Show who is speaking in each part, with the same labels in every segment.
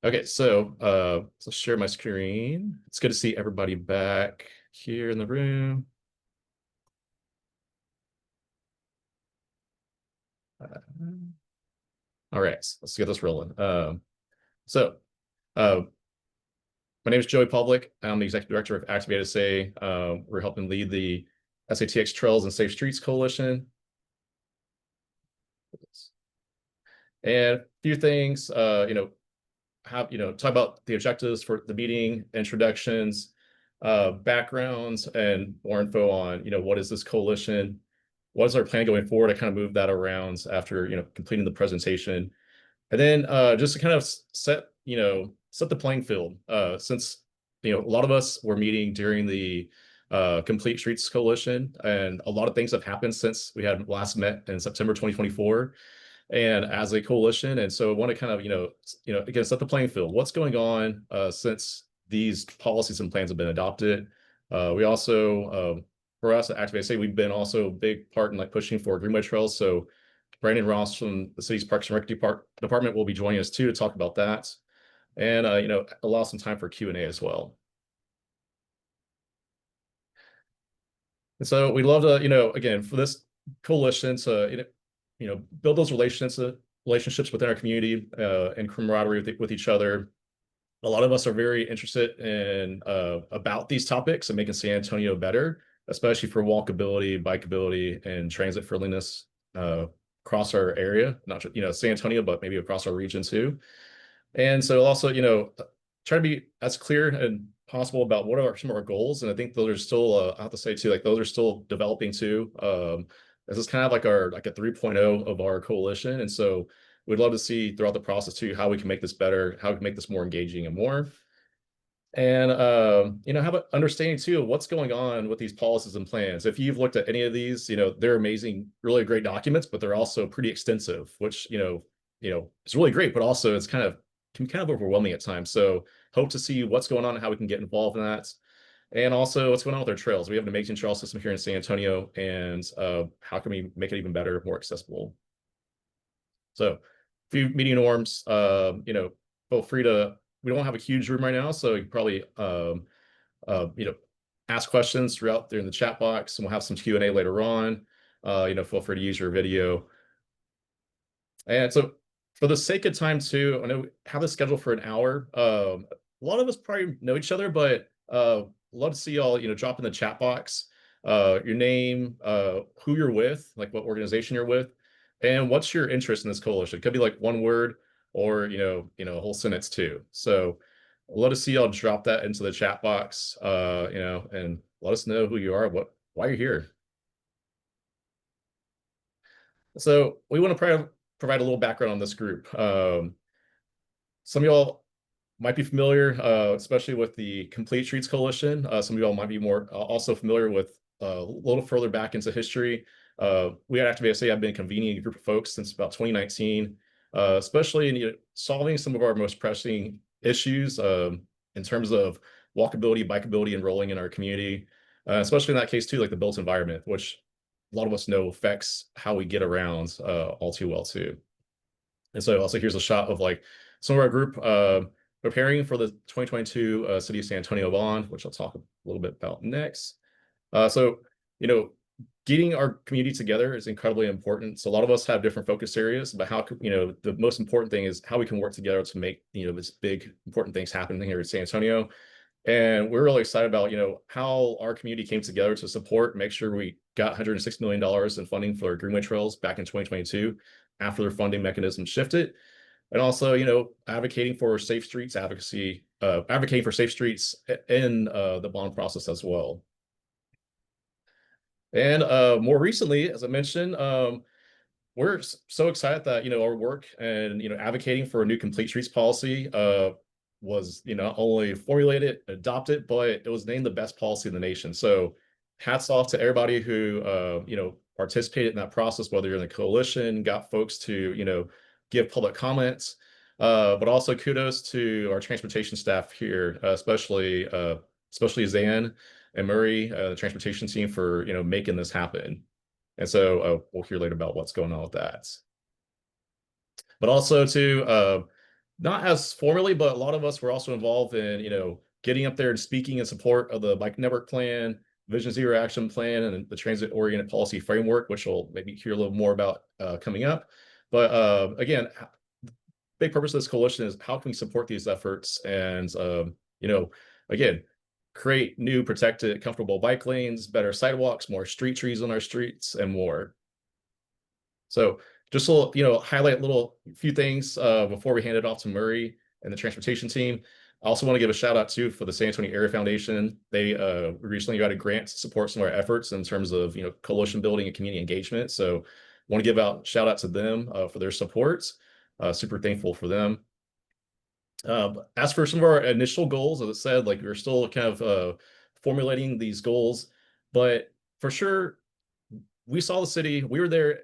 Speaker 1: Okay, so let's share my screen. It's good to see everybody back here in the room. All right, let's get this rolling. So uh, my name is Joey Public. I'm the executive director of Activate SA. We're helping lead the SATX Trails and Safe Streets Coalition. And a few things, talk about the objectives for the meeting, introductions, backgrounds, and more info on, what is this coalition? What is our plan going forward? I kind of moved that around after, completing the presentation. And then just to kind of set the playing field, since, a lot of us were meeting during the Complete Streets Coalition, and a lot of things have happened since we had last met in September 2024 and as a coalition. And so I want to kind of, again, set the playing field. What's going on since these policies and plans have been adopted? We also, for us at Activate SA, we've been also a big part in like pushing for Greenway trails. So Brandon Ross from the city's Parks and Rec department will be joining us too to talk about that, and allow some time for Q&A as well. And so we'd love to, again, for this coalition to, build those relationships within our community and camaraderie with each other. A lot of us are very interested in about these topics and making San Antonio better, especially for walkability, bikeability, and transit friendliness across our area, not just, San Antonio, but maybe across our region too. And so also, try to be as clear and possible about what are some of our goals. And I think those are still, I have to say too, like those are still developing too. This is kind of like a 3.0 of our coalition. And so we'd love to see throughout the process too, how we can make this better, how we can make this more engaging and more. And, have an understanding too of what's going on with these policies and plans. If you've looked at any of these, they're amazing, really great documents, but they're also pretty extensive, which, it's really great, but also it's can be kind of overwhelming at times. So hope to see what's going on and how we can get involved in that. And also what's going on with our trails. We have an amazing trail system here in San Antonio, and how can we make it even better, more accessible? So a few meeting norms, feel free to, we don't have a huge room right now, so you can probably, ask questions throughout there in the chat box, and we'll have some Q&A later on. Feel free to use your video. And so for the sake of time too, I know we have this scheduled for an hour. A lot of us probably know each other, but love to see y'all, drop in the chat box, your name, who you're with, like what organization you're with, and what's your interest in this coalition. It could be like one word or, a whole sentence too. So I'd love to see y'all drop that into the chat box, and let us know who you are, why you're here. So we want to provide a little background on this group. Some of y'all might be familiar, especially with the Complete Streets Coalition. Some of y'all might be more also familiar with a little further back into history. We at Activate SA have been convening a group of folks since about 2019, especially in solving some of our most pressing issues in terms of walkability, bikeability, and rolling in our community, especially in that case too, like the built environment, which a lot of us know affects how we get around all too well too. And so also here's a shot of like some of our group preparing for the 2022 City of San Antonio bond, which I'll talk a little bit about next. So, getting our community together is incredibly important. So a lot of us have different focus areas, but how, the most important thing is how we can work together to make, this big important things happen here in San Antonio. And we're really excited about, how our community came together to support, make sure we got $106 million in funding for Greenway trails back in 2022 after their funding mechanism shifted. And also, advocating for safe streets advocacy, advocating for safe streets in the bond process as well. And more recently, as I mentioned, we're so excited that, our work and, advocating for a new complete streets policy was, not only formulated, adopted, but it was named the best policy in the nation. So hats off to everybody who, participated in that process, whether you're in the coalition, got folks to, give public comments, but also kudos to our transportation staff here, especially Zan and Murray, the transportation team, for making this happen. And so we'll hear later about what's going on with that. But also to Not as formally, but a lot of us were also involved in, getting up there and speaking in support of the bike network plan, Vision Zero action plan, and the transit oriented policy framework, which we'll maybe hear a little more about coming up. But again, big purpose of this coalition is how can we support these efforts and, again, create new protected, comfortable bike lanes, better sidewalks, more street trees on our streets, and more. So just a little, highlight a little few things before we hand it off to Murray and the transportation team. I also want to give a shout out too for the San Antonio Area Foundation. They recently got a grant to support some of our efforts in terms of coalition building and community engagement. So want to give out shout out to them for their support. Super thankful for them. As for some of our initial goals, as I said, like we're still kind of formulating these goals, but for sure we saw the city, we were there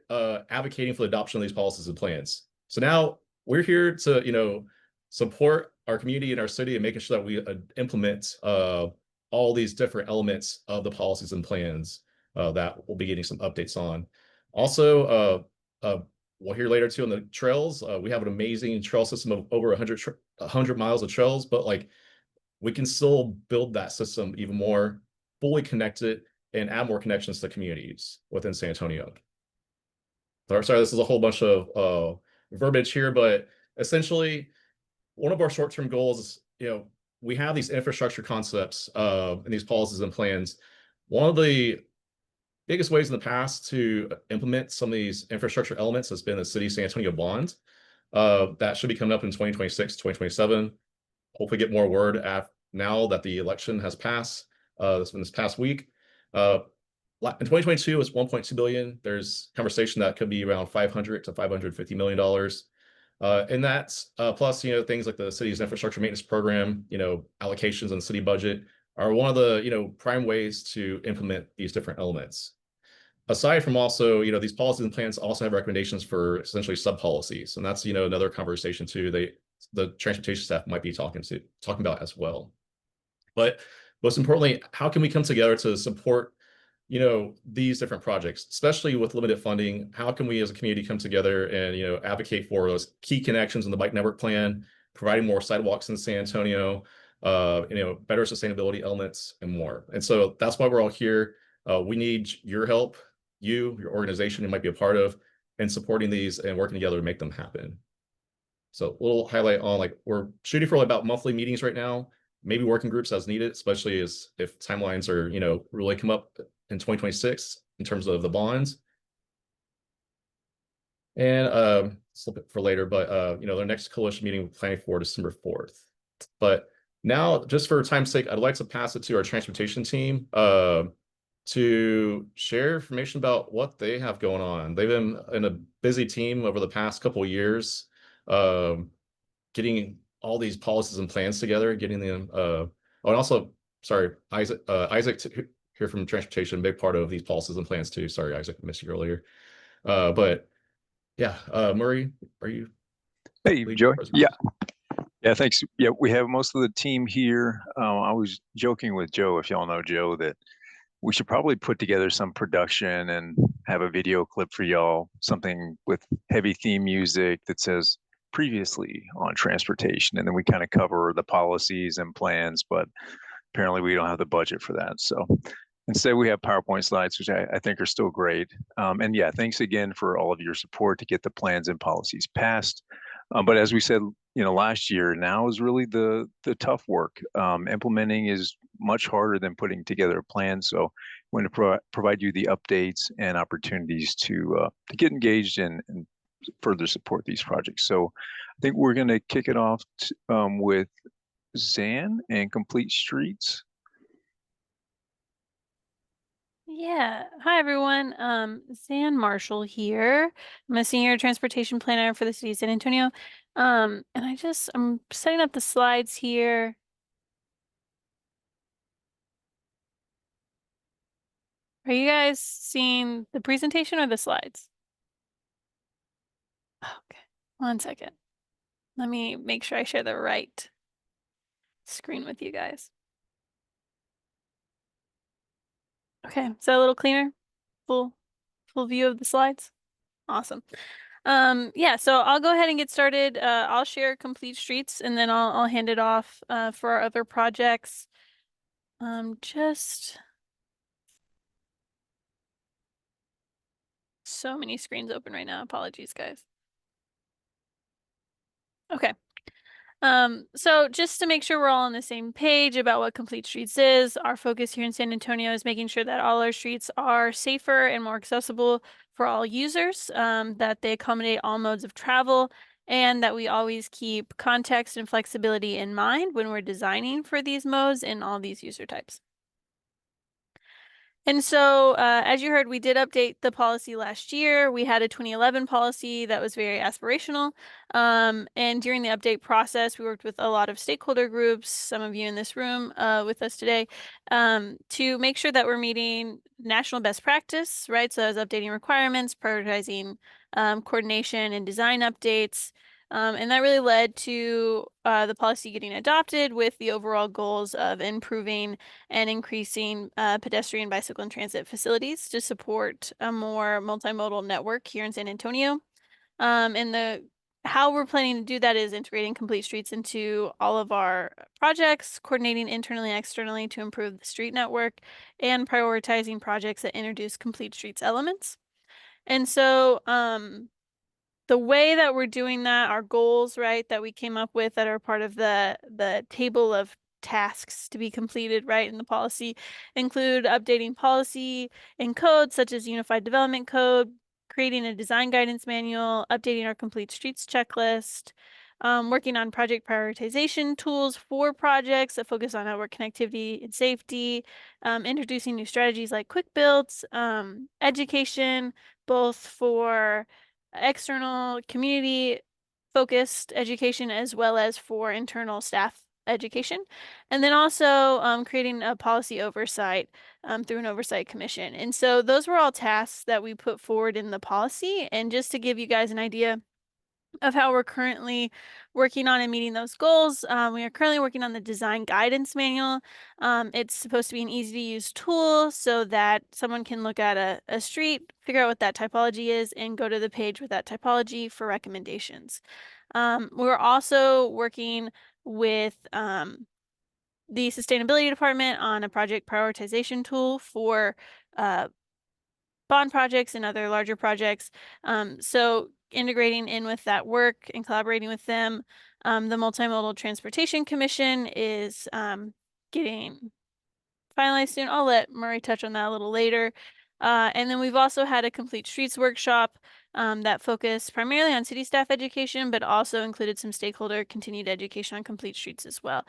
Speaker 1: advocating for the adoption of these policies and plans. So now we're here to, support our community and our city and making sure that we implement all these different elements of the policies and plans that we'll be getting some updates on. Also, we'll hear later too on the trails. We have an amazing trail system of over 100 miles of trails, but like we can still build that system even more fully connected and add more connections to communities within San Antonio. Sorry, this is a whole bunch of verbiage here, but essentially, one of our short-term goals is, we have these infrastructure concepts and these policies and plans. One of the biggest ways in the past to implement some of these infrastructure elements has been the City of San Antonio bond. That should be coming up in 2026, 2027. Hopefully get more word now that the election has passed. This past week. In 2022, it was 1.2 billion. There's conversation that could be around 500 to 550 million dollars. And that's plus, things like the city's infrastructure maintenance program, allocations in the city budget are one of the, prime ways to implement these different elements. Aside from also, these policies and plans also have recommendations for essentially sub policies, and that's, another conversation too. The transportation staff might be talking about as well. But most importantly, how can we come together to support, these different projects, especially with limited funding? How can we as a community come together and, advocate for those key connections in the bike network plan, providing more sidewalks in San Antonio, better sustainability elements and more. And so that's why we're all here. We need your help, your organization you might be a part of, in supporting these and working together to make them happen. So a little highlight on like we're shooting for about monthly meetings right now, maybe working groups as needed, especially as if timelines are, really come up in 2026 in terms of the bonds. And slip it for later, but their next coalition meeting we're planning for December 4th. But now, just for time's sake, I'd like to pass it to our transportation team to share information about what they have going on. They've been in a busy team over the past couple of years, getting all these policies and plans together, getting them. Oh, and also, sorry, Isaac here from transportation, big part of these policies and plans too. Sorry, Isaac, I missed you earlier. But yeah, Murray, are you?
Speaker 2: Hey, Joey. Yeah, thanks. Yeah, we have most of the team here. I was joking with Joe, if y'all know Joe, that we should probably put together some production and have a video clip for y'all, something with heavy theme music that says previously on transportation, and then we kind of cover the policies and plans, but apparently we don't have the budget for that. So instead we have PowerPoint slides, which I think are still great. And yeah, thanks again for all of your support to get the plans and policies passed. But as we said, last year, now is really the tough work. Implementing is much harder than putting together a plan. So I'm going to provide you the updates and opportunities to get engaged and further support these projects. So I think we're going to kick it off with Zan and Complete Streets.
Speaker 3: Yeah. Hi, everyone. Zan Marshall here. I'm a senior transportation planner for the city of San Antonio. And I'm setting up the slides here. Are you guys seeing the presentation or the slides? Okay, 1 second. Let me make sure I share the right screen with you guys. Okay, is that a little cleaner? Full view of the slides? Awesome. Yeah, so I'll go ahead and get started. I'll share complete streets and then I'll hand it off for our other projects. Just so many screens open right now. Apologies, guys. Okay. So just to make sure we're all on the same page about what complete streets is, our focus here in San Antonio is making sure that all our streets are safer and more accessible for all users, that they accommodate all modes of travel, and that we always keep context and flexibility in mind when we're designing for these modes and all these user types. And so, as you heard, we did update the policy last year. We had a 2011 policy that was very aspirational. And during the update process, we worked with a lot of stakeholder groups, some of you in this room with us today, to make sure that we're meeting national best practice, right? So as updating requirements, prioritizing coordination and design updates. And that really led to the policy getting adopted with the overall goals of improving and increasing pedestrian, bicycle, and transit facilities to support a more multimodal network here in San Antonio. And how we're planning to do that is integrating complete streets into all of our projects, coordinating internally and externally to improve the street network, and prioritizing projects that introduce complete streets elements. And so, the way that we're doing that, our goals, right, that we came up with that are part of the table of tasks to be completed, right, in the policy include updating policy and code such as Unified Development Code, creating a design guidance manual, updating our complete streets checklist, working on project prioritization tools for projects that focus on network connectivity and safety, introducing new strategies like quick builds, education, both for external community focused education as well as for internal staff education. And then also creating a policy oversight through an oversight commission. And so those were all tasks that we put forward in the policy. And just to give you guys an idea of how we're currently working on and meeting those goals. We are currently working on the design guidance manual. It's supposed to be an easy to use tool so that someone can look at a street, figure out what that typology is, and go to the page with that typology for recommendations. We're also working with the sustainability department on a project prioritization tool for bond projects and other larger projects. So integrating in with that work and collaborating with them. The Multimodal Transportation Commission is getting finalized soon. I'll let Murray touch on that a little later. And then we've also had a complete streets workshop that focused primarily on city staff education, but also included some stakeholder continued education on complete streets as well.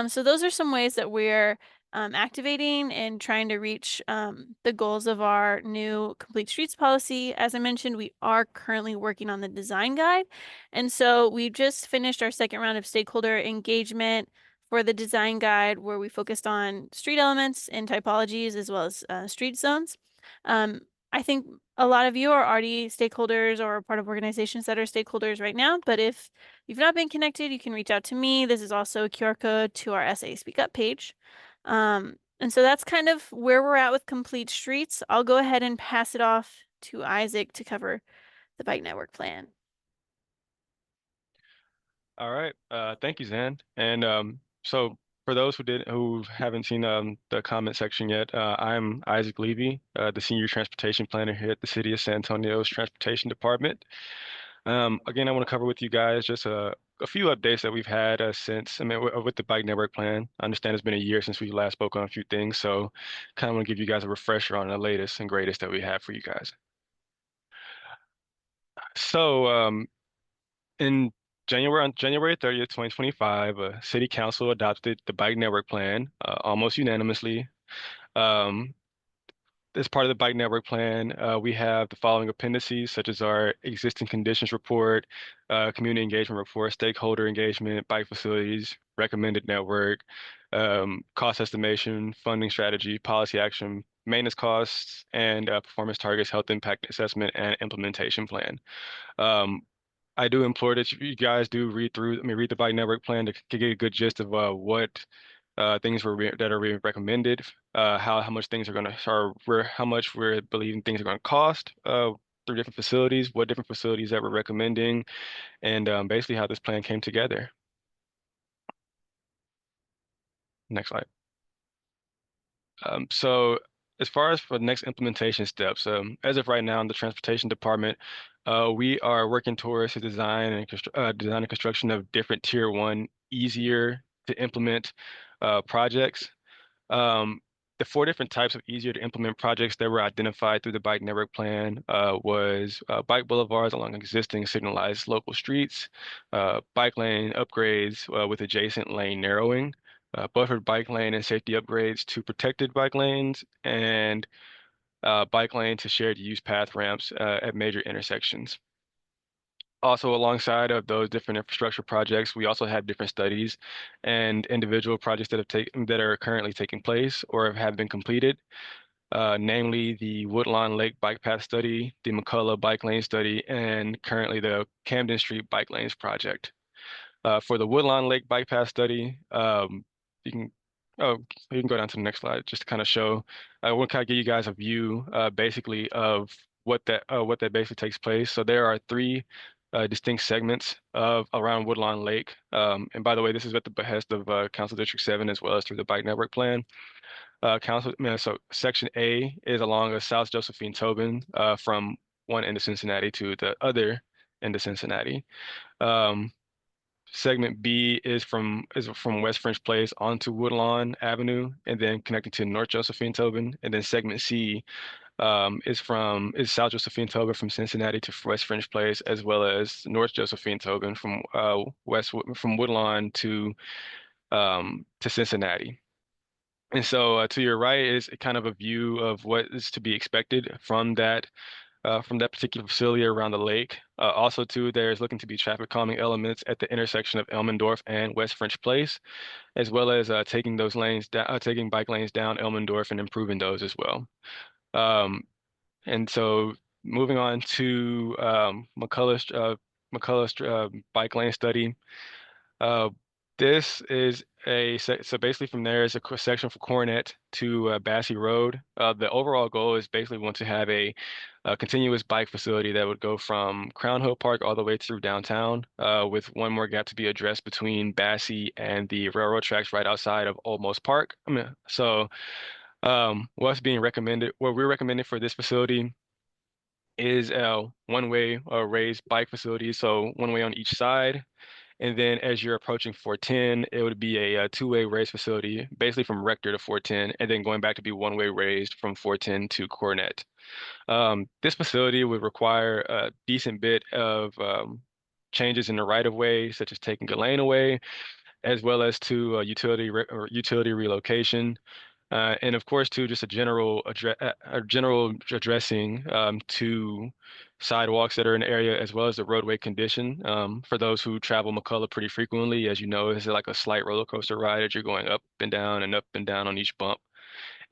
Speaker 3: So those are some ways that we're activating and trying to reach the goals of our new complete streets policy. As I mentioned, we are currently working on the design guide. And so we've just finished our second round of stakeholder engagement for the design guide, where we focused on street elements and typologies as well as street zones. I think a lot of you are already stakeholders or part of organizations that are stakeholders right now, but if you've not been connected, you can reach out to me. This is also a QR code to our SA Speak Up page. And so that's kind of where we're at with complete streets. I'll go ahead and pass it off to Isaac to cover the bike network plan.
Speaker 4: All right. Thank you, Zan. And so for those who haven't seen the comment section yet, I'm Isaac Levy, the Senior Transportation Planner here at the City of San Antonio's Transportation Department. Again, I want to cover with you guys just a few updates that we've had with the bike network plan. I understand it's been a year since we last spoke on a few things, so kind of want to give you guys a refresher on the latest and greatest that we have for you guys. So on January 30th, 2025, City Council adopted the bike network plan almost unanimously. As part of the bike network plan, we have the following appendices, such as our existing conditions report, community engagement report, stakeholder engagement, bike facilities, recommended network, cost estimation, funding strategy, policy action, maintenance costs, and performance targets, health impact assessment, and implementation plan. I do implore that you guys do read the bike network plan to get a good gist of what things that are being recommended, how much things are going to, or how much we're believing things are going to cost 3 different facilities, what different facilities that we're recommending, and basically how this plan came together. Next slide. So as far as for the next implementation steps, as of right now in the transportation department, we are working towards the design and construction of different tier 1, easier to implement projects. The 4 different types of easier to implement projects that were identified through the bike network plan was bike boulevards along existing signalized local streets, bike lane upgrades with adjacent lane narrowing, buffered bike lane and safety upgrades to protected bike lanes, and bike lane to shared use path ramps at major intersections. Also, alongside of those different infrastructure projects, we also have different studies and individual projects that are currently taking place or have been completed, namely the Woodlawn Lake Bike Path Study, the McCullough Bike Lane Study, and currently the Camden Street Bike Lanes Project. For the Woodlawn Lake Bike Path Study, you can go down to the next slide just to kind of show. We'll kind of give you guys a view, basically, of what that basically takes place. So there are 3 distinct segments of around Woodlawn Lake. And by the way, this is at the behest of Council District 7 as well as through the Bike Network Plan. So Section A is along a South Josephine Tobin from one end of Cincinnati to the other end of Cincinnati. Segment B is from West French Place onto Woodlawn Avenue and then connecting to North Josephine Tobin. And then segment C is South Josephine Tobin from Cincinnati to West French Place, as well as North Josephine Tobin from Woodlawn to Cincinnati. And so to your right is kind of a view of what is to be expected from that particular facility around the lake. Also, too, there's looking to be traffic calming elements at the intersection of Elmendorf and West French Place, as well as taking bike lanes down Elmendorf and improving those as well. And so moving on to McCullough's bike lane study. This is so basically from there is a section from Coronet to Bassey Road. The overall goal is basically we want to have a continuous bike facility that would go from Crown Hill Park all the way through downtown, with one more gap to be addressed between Bassey and the railroad tracks right outside of Olmos Park. What we're recommending for this facility is a one-way raised bike facility, so one way on each side. And then as you're approaching 410, it would be a 2-way raised facility, basically from Rector to 410, and then going back to be one-way raised from 410 to Coronet. This facility would require a decent bit of changes in the right-of-way, such as taking a lane away, as well as to utility relocation. And of course, too, just a general addressing to sidewalks that are in the area, as well as the roadway condition. For those who travel McCullough pretty frequently, as you know, it's like a slight roller coaster ride as you're going up and down on each bump.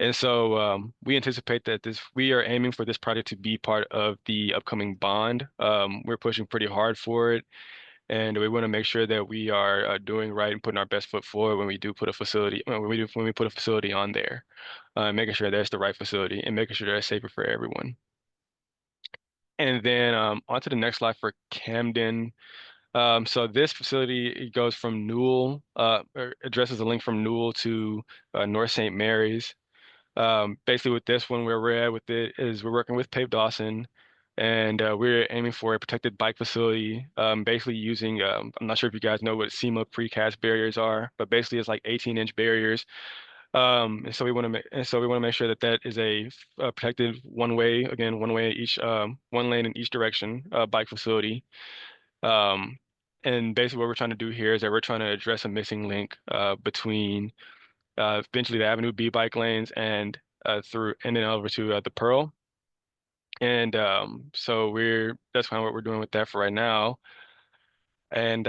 Speaker 4: And so we anticipate that we are aiming for this project to be part of the upcoming bond. We're pushing pretty hard for it. And we want to make sure that we are doing right and putting our best foot forward when we put a facility on there, making sure that's the right facility and making sure that's safer for everyone. And then on to the next slide for Camden. So this facility, it goes from Newell, addresses a link from Newell to North St. Mary's. Basically with this one, where we're at with it is we're working with Pave Dawson, and we're aiming for a protected bike facility, basically using, I'm not sure if you guys know what SEMA precast barriers are, but basically it's like 18-inch barriers. And so we want to make sure that that is a protected one lane in each direction bike facility. And basically what we're trying to do here is that we're trying to address a missing link between eventually the Avenue B bike lanes and then over to the Pearl. And so that's kind of what we're doing with that for right now. And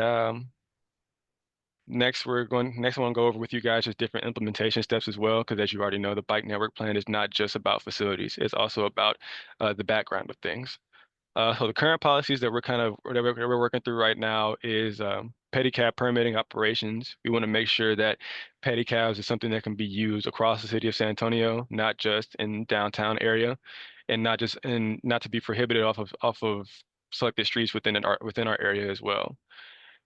Speaker 4: next I want to go over with you guys just different implementation steps as well, because as you already know, the bike network plan is not just about facilities, it's also about the background of things. So the current policies that we're working through right now is pedicab permitting operations. We want to make sure that pedicabs is something that can be used across the city of San Antonio, not just in downtown area. and not to be prohibited off of selected streets within our area as well.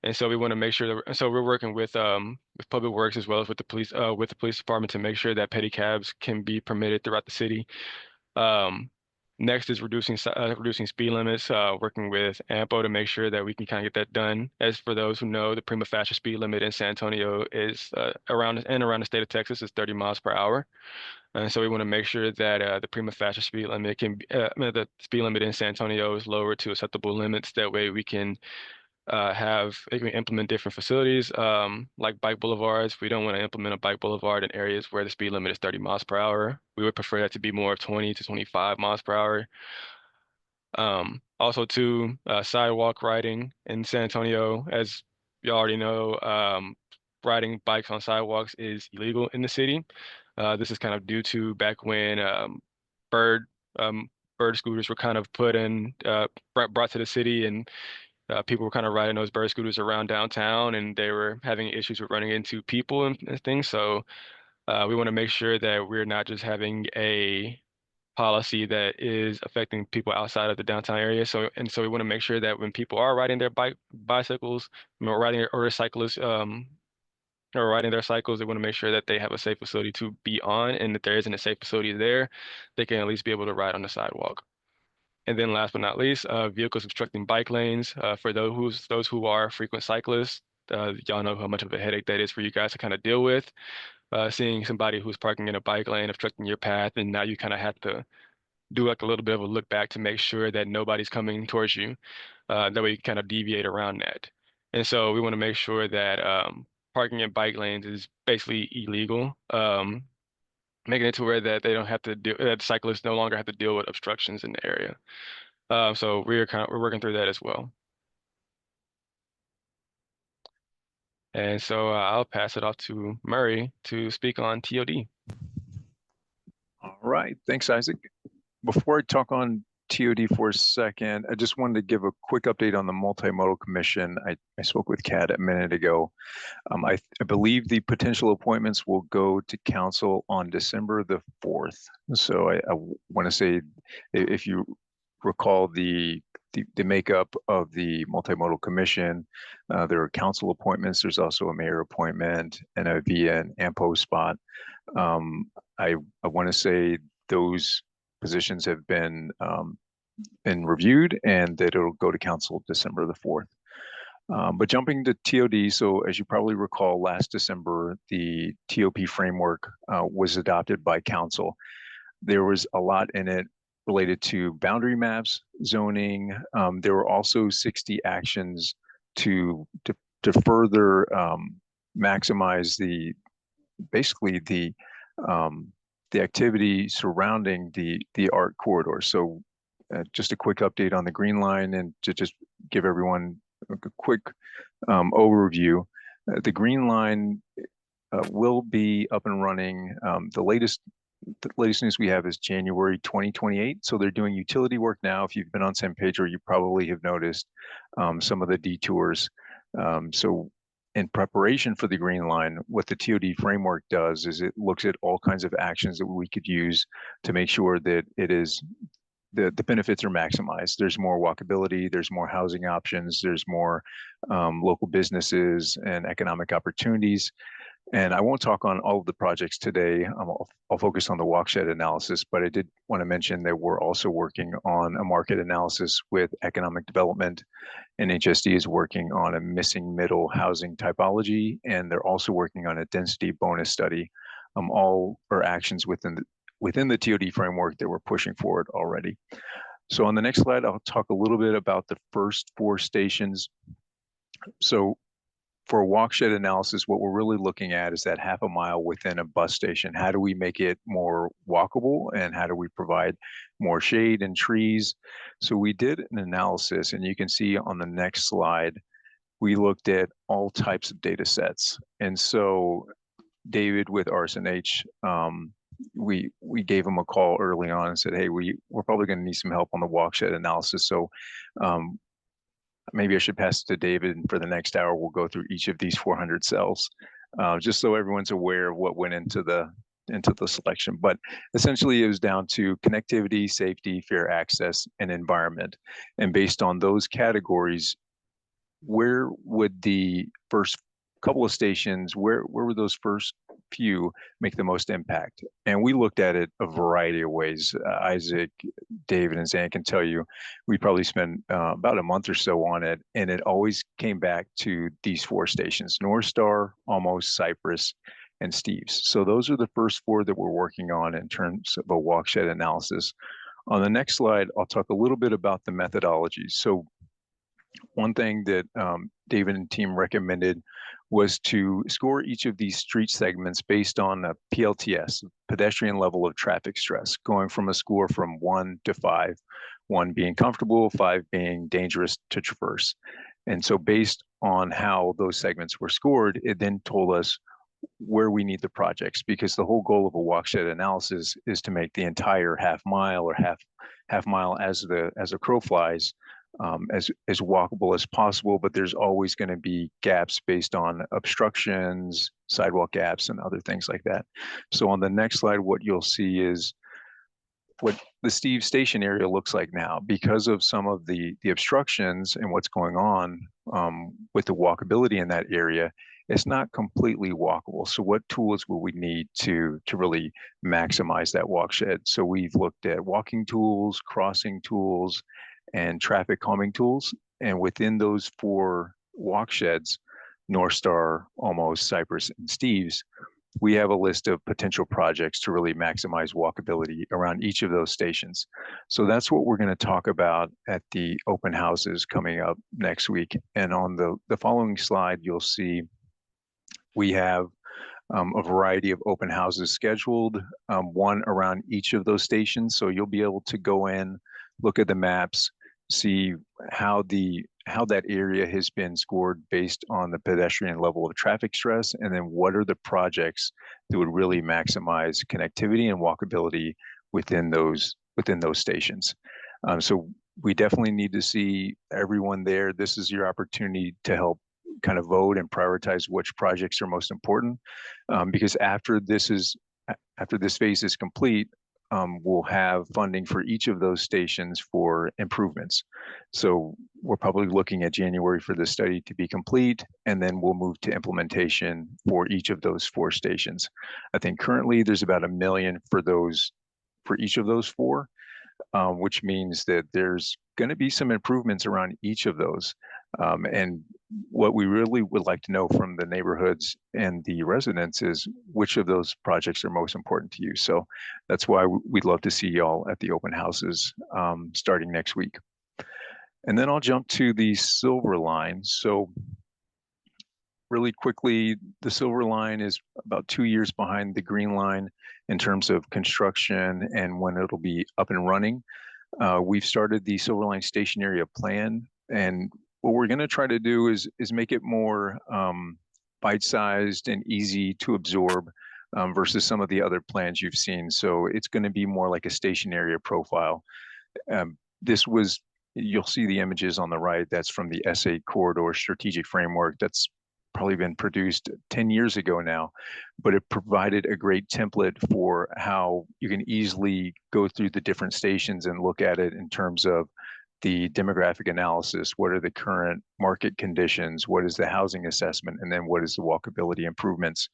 Speaker 4: And so we want to make sure that, and so we're working with Public Works as well as with the police department to make sure that pedicabs can be permitted throughout the city. Next is reducing speed limits, working with AMPO to make sure that we can kind of get that done. As for those who know, the prima facie speed limit in San Antonio is around the state of Texas is 30 miles per hour. And so we want to make sure that the prima facie speed limit the speed limit in San Antonio is lowered to acceptable limits. That way we can implement different facilities like bike boulevards. We don't want to implement a bike boulevard in areas where the speed limit is 30 miles per hour. We would prefer that to be more of 20 to 25 miles per hour. Also too, sidewalk riding in San Antonio, as you already know, riding bikes on sidewalks is illegal in the city. This is kind of due to back when bird scooters were kind of brought to the city, and people were kind of riding those bird scooters around downtown, and they were having issues with running into people and things. So we want to make sure that we're not just having a policy that is affecting people outside of the downtown area. So we want to make sure that when people are riding their bicycles, or cyclists, or riding their cycles, they want to make sure that they have a safe facility to be on, and if there isn't a safe facility there, they can at least be able to ride on the sidewalk. And then last but not least, vehicles obstructing bike lanes. For those who are frequent cyclists, y'all know how much of a headache that is for you guys to kind of deal with. Seeing somebody who's parking in a bike lane obstructing your path, and now you kind of have to do like a little bit of a look back to make sure that nobody's coming towards you. That way you kind of deviate around that. And so we want to make sure that parking in bike lanes is basically illegal. Making it to where that they don't have to that cyclists no longer have to deal with obstructions in the area. So we're working through that as well. And so I'll pass it off to Murray to speak on TOD.
Speaker 2: All right, thanks, Isaac. Before I talk on TOD for a second, I just wanted to give a quick update on the Multimodal Commission. I spoke with Kat a minute ago. I believe the potential appointments will go to council on December the 4th. So I want to say, if you recall the makeup of the Multimodal Commission, there are council appointments. There's also a mayor appointment and a VIA and AMPO spot. I want to say those positions have been reviewed, and that it'll go to council December the 4th. But jumping to TOD, so as you probably recall, last December, the TOP framework was adopted by council. There was a lot in it related to boundary maps, zoning. There were also 60 actions to further maximize the activity surrounding the ARC corridor. So just a quick update on the Green Line, and to just give everyone a quick overview. The Green Line will be up and running. The latest news we have is January 2028. So they're doing utility work now. If you've been on San Pedro, you probably have noticed some of the detours. So in preparation for the Green Line, what the TOD framework does is it looks at all kinds of actions that we could use to make sure that the benefits are maximized. There's more walkability, there's more housing options, there's more local businesses and economic opportunities. And I won't talk on all of the projects today. I'll focus on the watershed analysis, but I did want to mention that we're also working on a market analysis with economic development, and HSD is working on a missing middle housing typology, and they're also working on a density bonus study. All are actions within the TOD framework that we're pushing forward already. So on the next slide, I'll talk a little bit about the first 4 stations. So for a watershed analysis, what we're really looking at is that half a mile within a bus station. How do we make it more walkable, and how do we provide more shade and trees? So we did an analysis, and you can see on the next slide, we looked at all types of data sets. And so David with RSNH, we gave him a call early on and said, hey, we're probably going to need some help on the watershed analysis. So maybe I should pass it to David, and for the next hour, we'll go through each of these 400 cells, just so everyone's aware of what went into the into the selection. But essentially, it was down to connectivity, safety, fair access, and environment. And based on those categories, where would the first couple of stations, where would those first few make the most impact? And we looked at it a variety of ways. Isaac, David, and Zan can tell you, we probably spent about a month or so on it, and it always came back to these 4 stations: North Star, Almost, Cypress, and Steve's. So those are the first 4 that we're working on in terms of a watershed analysis. On the next slide, I'll talk a little bit about the methodology. So one thing that David and team recommended was to score each of these street segments based on a PLTS, pedestrian level of traffic stress, going from a score from 1 to 5, 1 being comfortable, 5 being dangerous to traverse. And so based on how those segments were scored, it then told us where we need the projects, because the whole goal of a watershed analysis is to make the entire half mile or half mile as the crow flies as walkable as possible, but there's always going to be gaps based on obstructions, sidewalk gaps, and other things like that. So on the next slide, what you'll see is what the Steve Station area looks like now, because of some of the obstructions and what's going on with the walkability in that area. It's not completely walkable. So what tools will we need to really maximize that watershed? So we've looked at walking tools, crossing tools, and traffic calming tools. And within those 4 walksheds, North Star, Almost, Cypress, and Steve's, we have a list of potential projects to really maximize walkability around each of those stations. So that's what we're going to talk about at the open houses coming up next week. And on the following slide, you'll see we have a variety of open houses scheduled, 1 around each of those stations. So you'll be able to go in, look at the maps, see how that area has been scored based on the pedestrian level of traffic stress, and then what are the projects that would really maximize connectivity and walkability within those stations. So we definitely need to see everyone there. This is your opportunity to help kind of vote and prioritize which projects are most important, because after this phase is complete, we'll have funding for each of those stations for improvements. So we're probably looking at January for the study to be complete, and then we'll move to implementation for each of those 4 stations. I think currently there's about $1 million for each of those 4, which means that there's going to be some improvements around each of those. And what we really would like to know from the neighborhoods and the residents is which of those projects are most important to you. So that's why we'd love to see y'all at the open houses starting next week. And then I'll jump to the Silver Line. So really quickly, the Silver Line is about 2 years behind the Green Line in terms of construction and when it'll be up and running. We've started the Silver Line Station Area Plan, and what we're going to try to do is make it more bite-sized and easy to absorb versus some of the other plans you've seen. So it's going to be more like a station area profile. You'll see the images on the right. That's from the S8 Corridor Strategic Framework. That's probably been produced 10 years ago now, but it provided a great template for how you can easily go through the different stations and look at it in terms of the demographic analysis. What are the current market conditions? What is the housing assessment? And then what is the walkability improvements?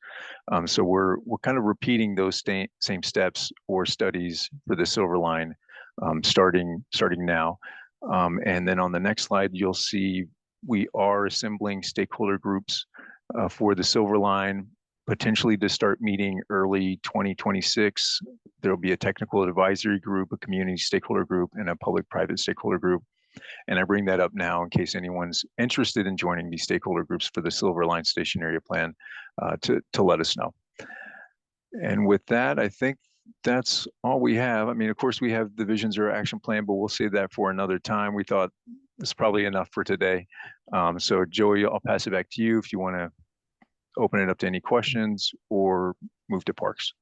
Speaker 2: So we're kind of repeating those same steps or studies for the Silver Line starting now. And then on the next slide, you'll see we are assembling stakeholder groups for the Silver Line, potentially to start meeting early 2026. There'll be a technical advisory group, a community stakeholder group, and a public-private stakeholder group. And I bring that up now in case anyone's interested in joining these stakeholder groups for the Silver Line Station Area Plan to let us know. And with that, I think that's all we have. I mean, of course, we have the Vision Zero Action Plan, but we'll save that for another time. We thought it's probably enough for today. So Joey, I'll pass it back to you if you want to open it up to any questions or move to parks.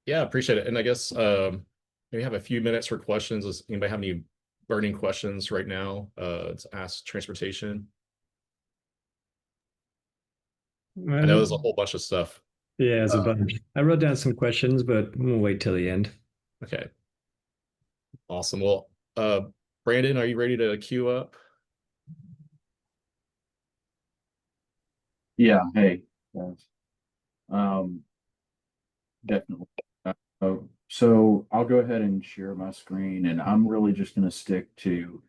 Speaker 1: Yeah, appreciate it. And I guess maybe have a few minutes for questions. Does anybody have any burning questions right now to ask transportation? I know there's a whole bunch of stuff.
Speaker 5: Yeah, it's a bunch. I wrote down some questions, but we'll wait till the end.
Speaker 1: Okay. Awesome. Well, Brandon, are you ready to queue up?
Speaker 6: Yeah, hey, guys. Definitely. So I'll go ahead and share my screen, and I'm really just going to stick to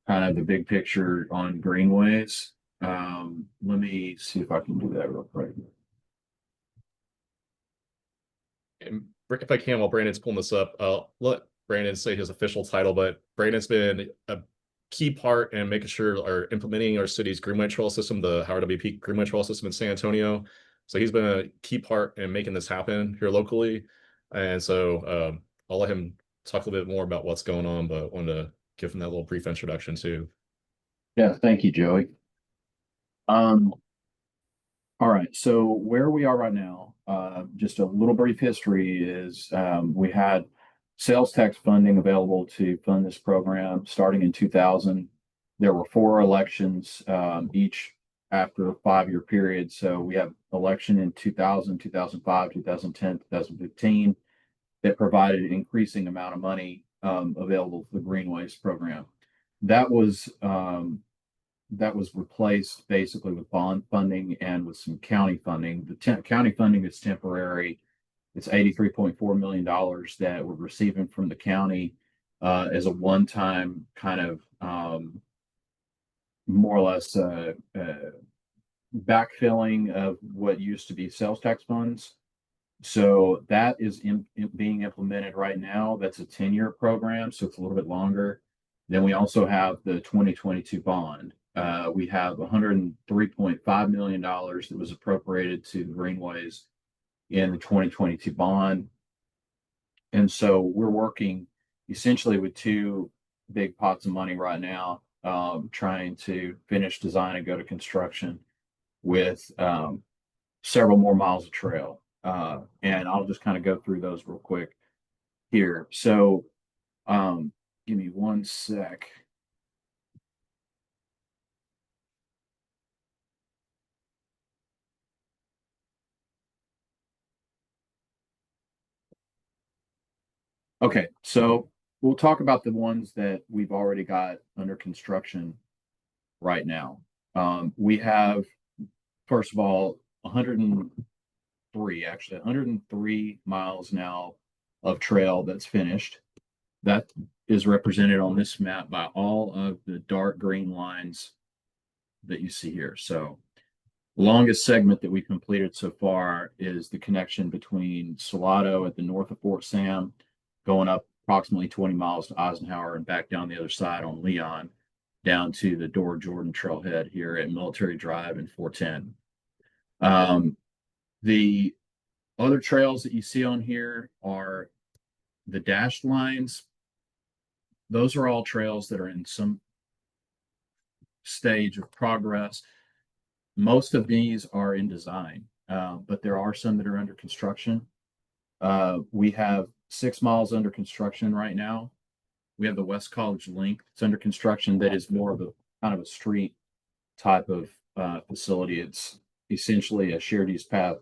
Speaker 6: kind of the big picture on greenways. Let me see if I can do that real quick.
Speaker 1: And if I can, while Brandon's pulling this up, I'll let Brandon say his official title, but Brandon's been a key part in making sure our implementing our city's Greenway trail system, the Howard W. Peak Greenway trail system in San Antonio. So he's been a key part in making this happen here locally. And so I'll let him talk a little bit more about what's going on, but wanted to give him that little brief introduction too.
Speaker 6: Yeah, thank you, Joey. All right, so where we are right now, just a little brief history is we had sales tax funding available to fund this program starting in 2000. There were 4 elections, each after a 5-year period. So we have election in 2000, 2005, 2010, 2015 that provided an increasing amount of money available for the Greenways program. That was replaced basically with bond funding and with some county funding. The county funding is temporary. It's $83.4 million that we're receiving from the county as a one-time kind of more or less backfilling of what used to be sales tax funds. So that is being implemented right now. That's a 10-year program, so it's a little bit longer. Then we also have the 2022 bond. We have $103.5 million that was appropriated to the Greenways in the 2022 bond. And so we're working essentially with 2 big pots of money right now, trying to finish design and go to construction with several more miles of trail. And I'll just kind of go through those real quick here. So give me one sec. Okay, so we'll talk about the ones that we've already got under construction right now. We have, first of all, 103 miles now of trail that's finished. That is represented on this map by all of the dark green lines that you see here. So the longest segment that we completed so far is the connection between Salado at the north of Fort Sam, going up approximately 20 miles to Eisenhower and back down the other side on Leon, down to the Door Jordan trailhead here at Military Drive and 410. The other trails that you see on here are the dashed lines. Those are all trails that are in some stage of progress. Most of these are in design, but there are some that are under construction. We have 6 miles under construction right now. We have the West College link that's under construction that is more of a kind of a street type of facility. It's essentially a shared use path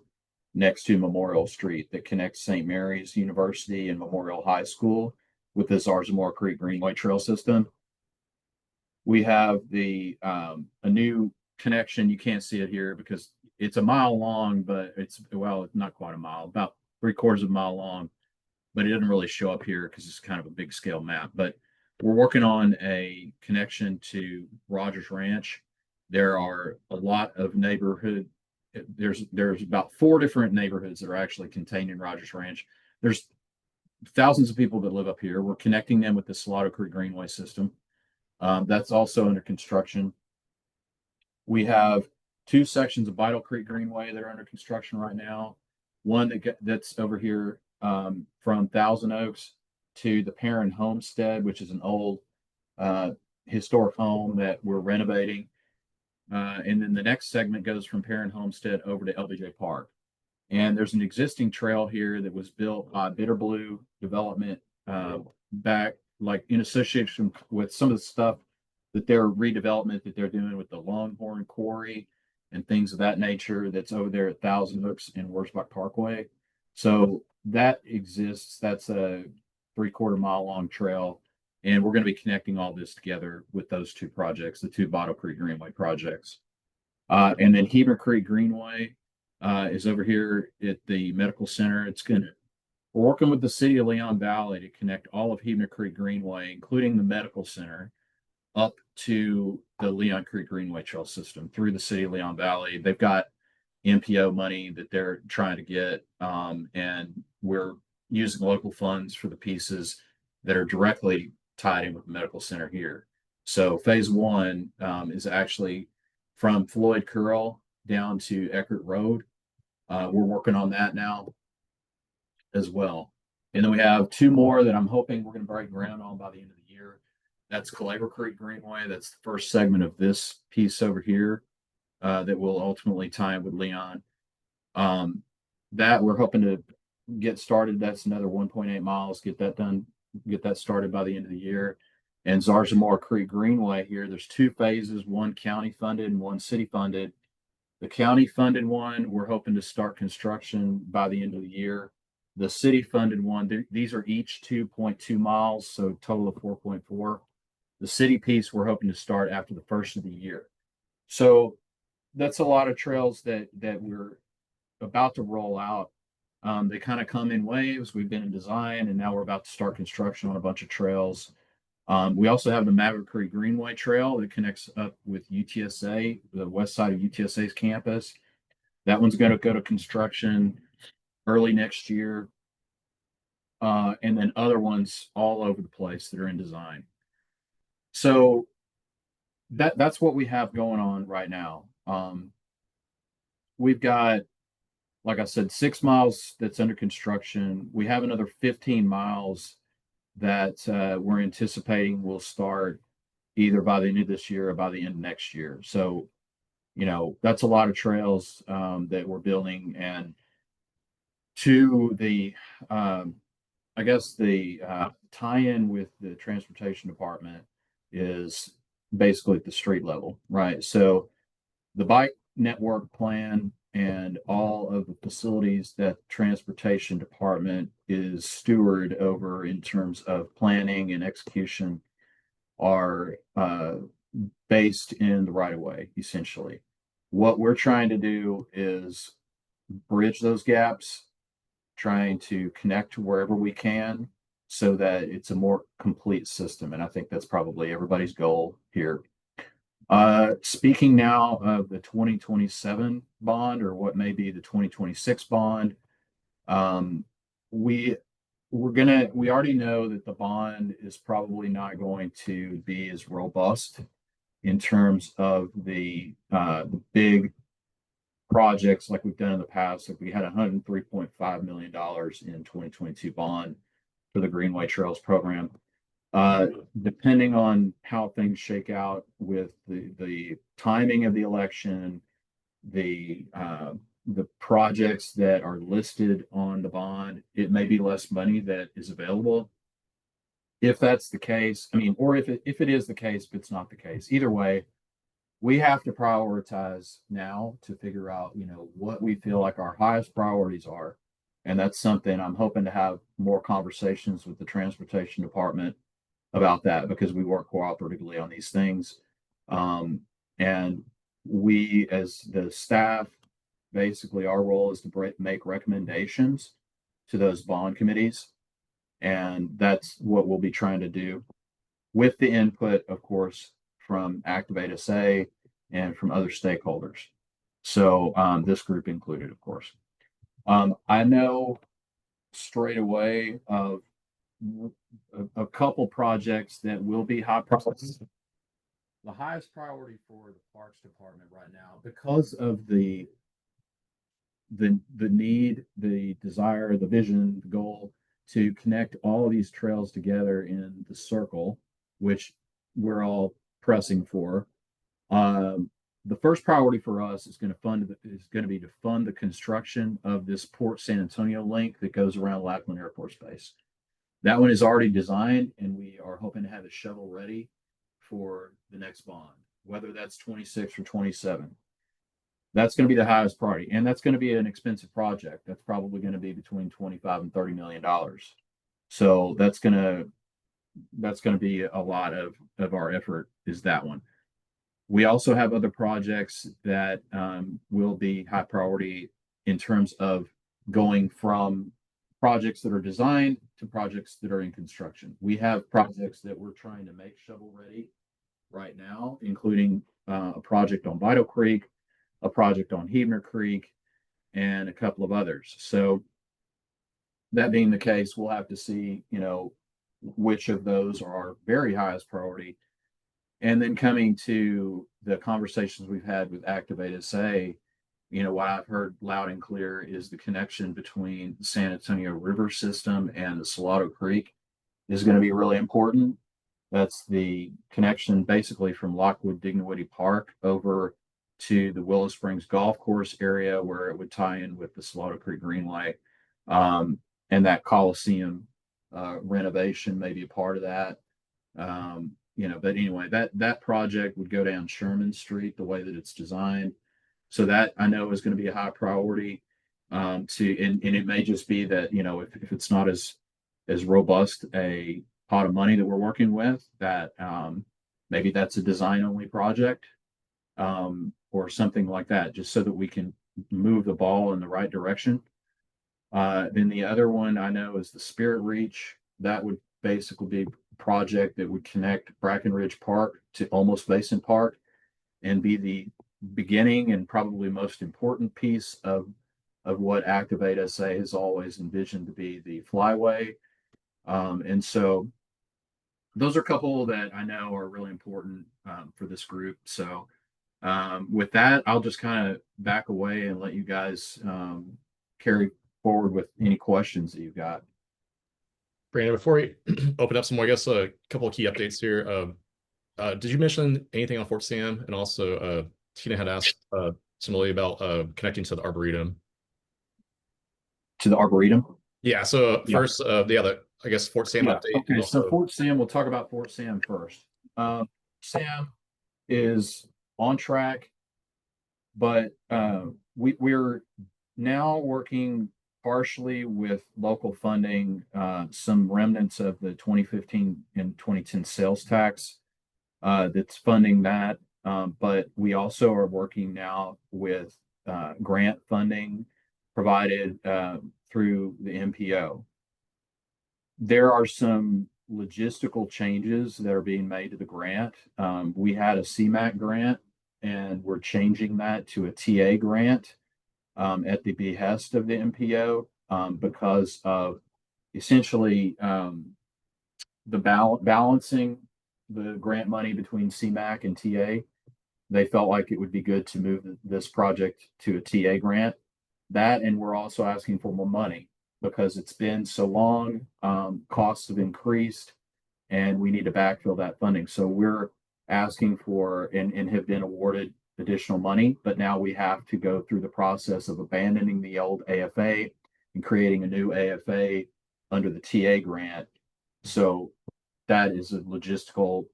Speaker 6: next to Memorial Street that connects St. Mary's University and Memorial High School with the Zarzamora Creek Greenway Trail system. We have the a new connection. You can't see it here because it's a mile long, but it's not quite a mile, about 3/4 of a mile long, but it doesn't really show up here because it's kind of a big scale map. But we're working on a connection to Rogers Ranch. There are a lot of neighborhood. There's about 4 different neighborhoods that are actually contained in Rogers Ranch. There's thousands of people that live up here. We're connecting them with the Salado Creek Greenway system. That's also under construction. We have 2 sections of Vital Creek Greenway that are under construction right now. One that's over here from Thousand Oaks to the Perrin Homestead, which is an old historic home that we're renovating. And then the next segment goes from Perrin Homestead over to LBJ Park. And there's an existing trail here that was built by Bitter Blue Development back, like in association with some of the stuff that their redevelopment that they're doing with the Longhorn Quarry and things of that nature that's over there at Thousand Hooks and Wurzbach Parkway. So that exists. That's a 3/4 mile long trail. And we're going to be connecting all this together with those two projects, the two Bottle Creek Greenway projects. And then Heber Creek Greenway is over here at the medical center. We're working with the city of Leon Valley to connect all of Heber Creek Greenway, including the medical center, up to the Leon Creek Greenway Trail system through the city of Leon Valley. They've got MPO money that they're trying to get, and we're using local funds for the pieces that are directly tied in with the medical center here. So phase one is actually from Floyd Curl down to Eckert Road. We're working on that now as well. And then we have two more that I'm hoping we're going to break ground on by the end of the year. That's Calaver Creek Greenway. That's the first segment of this piece over here that will ultimately tie in with Leon. That we're hoping to get started. That's another 1.8 miles. Get that done. Get that started by the end of the year. And Zarzamora Creek Greenway here, there's two phases, one county funded and one city funded. The county funded one, we're hoping to start construction by the end of the year. The city funded one, these are each 2.2 miles, so total of 4.4. The city piece, we're hoping to start after the first of the year. So that's a lot of trails that we're about to roll out. They kind of come in waves. We've been in design, and now we're about to start construction on a bunch of trails. We also have the Maverick Creek Greenway Trail that connects up with UTSA, the west side of UTSA's campus. That one's going to go to construction early next year. And then other ones all over the place that are in design. So that's what we have going on right now. We've got, like I said, 6 miles that's under construction. We have another 15 miles that we're anticipating will start either by the end of this year or by the end of next year. So, that's a lot of trails that we're building. And to the, I guess the tie-in with the transportation department is basically at the street level, right? So the bike network plan and all of the facilities that transportation department is steward over in terms of planning and execution are based in the right of way, essentially. What we're trying to do is bridge those gaps, trying to connect to wherever we can so that it's a more complete system. And I think that's probably everybody's goal here. Speaking now of the 2027 bond, or what may be the 2026 bond, we already know that the bond is probably not going to be as robust in terms of the big projects like we've done in the past. Like we had $103.5 million in 2022 bond for the Greenway Trails program. Depending on how things shake out with the timing of the election, the projects that are listed on the bond, it may be less money that is available. If that's the case, or if it is the case, if it's not the case, either way, we have to prioritize now to figure out, what we feel like our highest priorities are. And that's something I'm hoping to have more conversations with the transportation department about that, because we work cooperatively on these things. And we, as the staff, basically our role is to make recommendations to those bond committees. And that's what we'll be trying to do with the input, of course, from Activate SA and from other stakeholders. So this group included, of course. I know straight away of a couple projects that will be high priorities. The highest priority for the Parks Department right now, because of the need, the desire, the vision, the goal to connect all of these trails together in the circle, which we're all pressing for. The first priority for us is going to be to fund the construction of this Port San Antonio link that goes around Lackland Air Force Base. That one is already designed, and we are hoping to have it shovel ready for the next bond, whether that's 26 or 27. That's going to be the highest priority, and that's going to be an expensive project. That's probably going to be between 25 and $30 million. So that's going to be a lot of our effort, is that one. We also have other projects that will be high priority in terms of going from projects that are designed to projects that are in construction. We have projects that we're trying to make shovel ready right now, including a project on Vital Creek, a project on Heavener Creek, and a couple of others. So that being the case, we'll have to see, which of those are our very highest priority. And then coming to the conversations we've had with Activate SA, what I've heard loud and clear is the connection between the San Antonio River system and the Salado Creek is going to be really important. That's the connection basically from Lockwood Dinwiddie Park over to the Willow Springs Golf Course area, where it would tie in with the Salado Creek Greenway. And that Coliseum renovation may be a part of that. But anyway, that project would go down Sherman Street the way that it's designed. So that I know is going to be a high priority. And it may just be that, if it's not as robust a pot of money that we're working with, that maybe that's a design only project, or something like that, just so that we can move the ball in the right direction. Then the other one I know is the Spirit Reach. That would basically be a project that would connect Brackenridge Park to Almost Basin Park and be the beginning and probably most important piece of what Activate SA has always envisioned to be the flyway. And so those are a couple that I know are really important for this group. So with that, I'll just kind of back away and let you guys carry forward with any questions that you've got.
Speaker 1: Brandon, before we open up some more, I guess a couple of key updates here. Did you mention anything on Fort Sam? And also, Tina had asked similarly about connecting to the Arboretum.
Speaker 6: To the Arboretum?
Speaker 1: Yeah. So first, I guess Fort Sam update.
Speaker 6: Okay, so Fort Sam, we'll talk about Fort Sam first. Sam is on track, but we're now working partially with local funding, some remnants of the 2015 and 2010 sales tax that's funding that. But we also are working now with grant funding provided through the MPO. There are some logistical changes that are being made to the grant. We had a CMAQ grant, and we're changing that to a TA grant at the behest of the MPO because of essentially the balancing the grant money between CMAQ and TA. They felt like it would be good to move this project to a TA grant. That, and we're also asking for more money because it's been so long, costs have increased, and we need to backfill that funding. So we're asking for and have been awarded additional money, but now we have to go through the process of abandoning the old AFA and creating a new AFA under the TA grant. So that is a logistical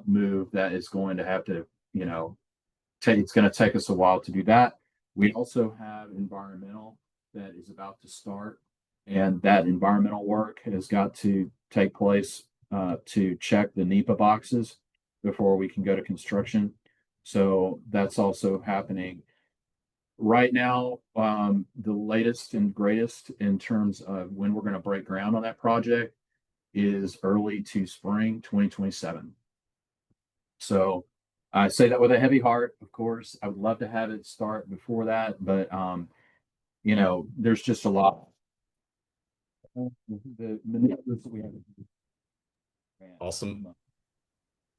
Speaker 6: move that is going to have to, it's going to take us a while to do that. We also have environmental that is about to start, and that environmental work has got to take place to check the NEPA boxes before we can go to construction. So that's also happening right now. The latest and greatest in terms of when we're going to break ground on that project is early to spring 2027. So I say that with a heavy heart, of course. I would love to have it start before that, but there's just a lot. The maneuvers that we have to do.
Speaker 1: Awesome.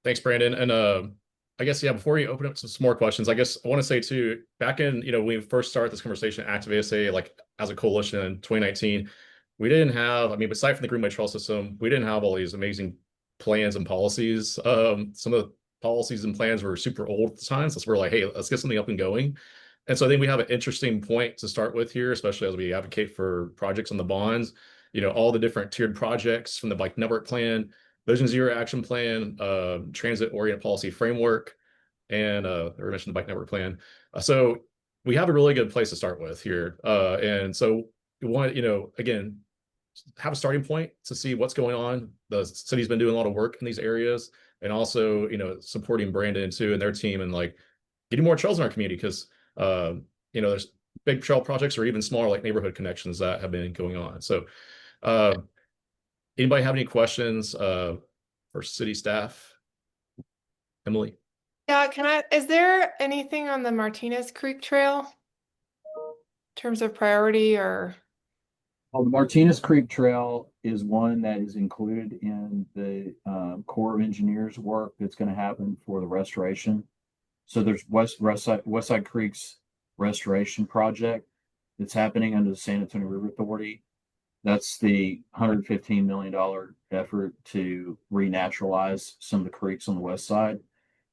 Speaker 1: Thanks, Brandon. And I guess, before we open up some more questions, I guess I want to say too, back in, when we first started this conversation, Activate SA, like as a coalition in 2019, we didn't have, aside from the Greenway Trail System, we didn't have all these amazing plans and policies. Some of the policies and plans were super old at the time. So we're like, hey, let's get something up and going. And so I think we have an interesting point to start with here, especially as we advocate for projects on the bonds, all the different tiered projects from the Bike Network Plan, Vision Zero Action Plan, Transit Oriented Policy Framework, and I mentioned the Bike Network Plan. So we have a really good place to start with here. And so we want, again, have a starting point to see what's going on. The city's been doing a lot of work in these areas, and also, supporting Brandon too and their team, and like getting more trails in our community, because there's big trail projects or even smaller like neighborhood connections that have been going on. So anybody have any questions for city staff? Emily?
Speaker 7: Yeah, is there anything on the Martinez Creek Trail in terms of priority or?
Speaker 6: Well, the Martinez Creek Trail is one that is included in the Corps of Engineers work that's going to happen for the restoration. So there's West Side Creek's restoration project that's happening under the San Antonio River Authority. That's the $115 million effort to renaturalize some of the creeks on the west side.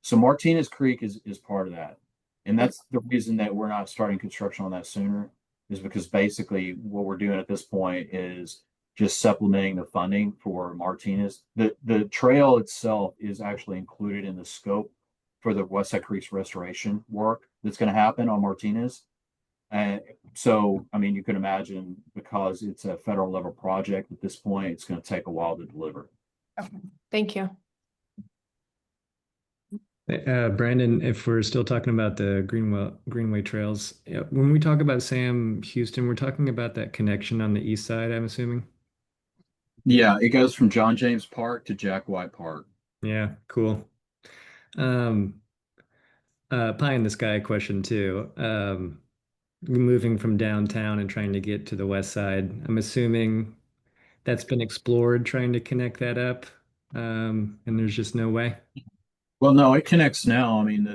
Speaker 6: So Martinez Creek is part of that. And that's the reason that we're not starting construction on that sooner, is because basically what we're doing at this point is just supplementing the funding for Martinez. The trail itself is actually included in the scope for the West Side Creek's restoration work that's going to happen on Martinez. And so, I mean, you can imagine, because it's a federal level project at this point, it's going to take a while to deliver.
Speaker 7: Okay. Thank you.
Speaker 5: Brandon, if we're still talking about the Greenway trails, when we talk about Sam Houston, we're talking about that connection on the east side, I'm assuming.
Speaker 6: Yeah, it goes from John James Park to Jack White Park.
Speaker 5: Yeah, cool. Pie in the sky question too. Moving from downtown and trying to get to the west side, I'm assuming that's been explored, trying to connect that up, and there's just no way.
Speaker 6: Well, no, it connects now. I mean,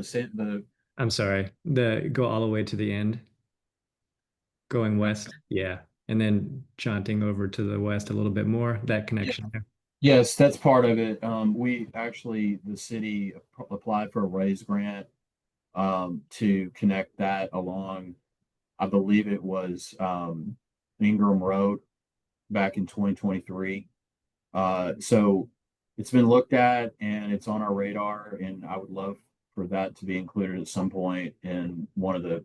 Speaker 5: I'm sorry, go all the way to the end, going west. Yeah. And then jaunting over to the west a little bit more, that connection there.
Speaker 6: Yes, that's part of it. The city applied for a RAISE grant to connect that along, I believe it was Ingram Road back in 2023. So it's been looked at and it's on our radar, and I would love for that to be included at some point in one of the,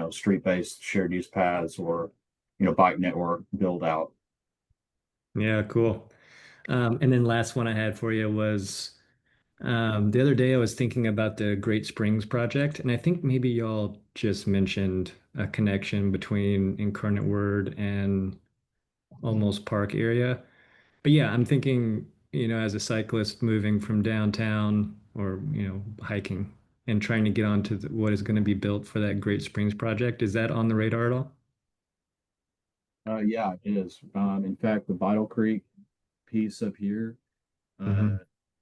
Speaker 6: street-based shared use paths or, bike network build out.
Speaker 5: Yeah, cool. And then last one I had for you was the other day I was thinking about the Great Springs project, and I think maybe y'all just mentioned a connection between Incarnate Word and Almost Park area. But yeah, I'm thinking, as a cyclist moving from downtown or, hiking and trying to get onto what is going to be built for that Great Springs project. Is that on the radar at all?
Speaker 6: Yeah, it is. In fact, the Vital Creek piece up here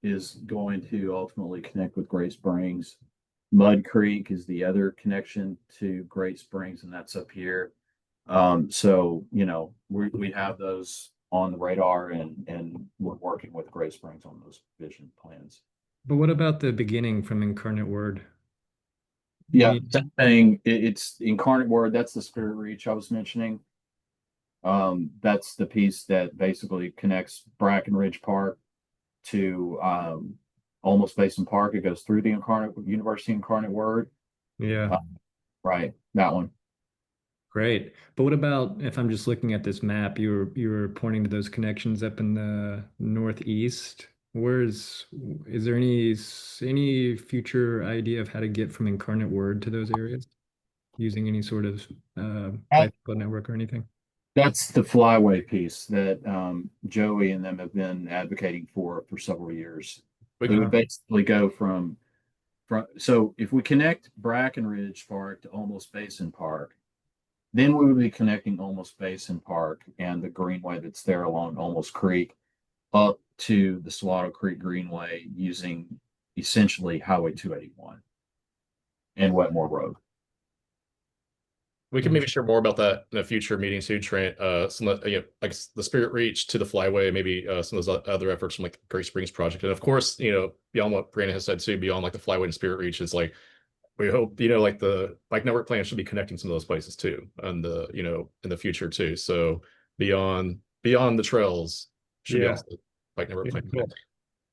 Speaker 6: is going to ultimately connect with Great Springs. Mud Creek is the other connection to Great Springs, and that's up here. So, we have those on the radar, and we're working with Great Springs on those vision plans.
Speaker 5: But what about the beginning from Incarnate Word?
Speaker 6: Yeah, same thing. It's Incarnate Word. That's the Spirit Reach I was mentioning. That's the piece that basically connects Brackenridge Park to Almost Basin Park. It goes through the University Incarnate Word.
Speaker 5: Yeah.
Speaker 6: Right, that one.
Speaker 5: Great. But what about, if I'm just looking at this map, you were pointing to those connections up in the northeast. Is there any future idea of how to get from Incarnate Word to those areas using any sort of bicycle network or anything?
Speaker 6: That's the flyway piece that Joey and them have been advocating for several years. We would basically go from so if we connect Brackenridge Park to Almost Basin Park, then we would be connecting Almost Basin Park and the Greenway that's there along Almost Creek up to the Salado Creek Greenway using essentially Highway 281 and Wetmore Road.
Speaker 1: We can maybe share more about that in a future meeting too, Trent. Some of like the Spirit Reach to the Flyway, maybe some of those other efforts from like the Great Springs project. And of course, beyond what Brandon has said too, beyond like the Flyway and Spirit Reach, is like we hope, like the bike network plan should be connecting some of those places too, and in the future too. So beyond the trails should be also bike network plan.
Speaker 5: Cool.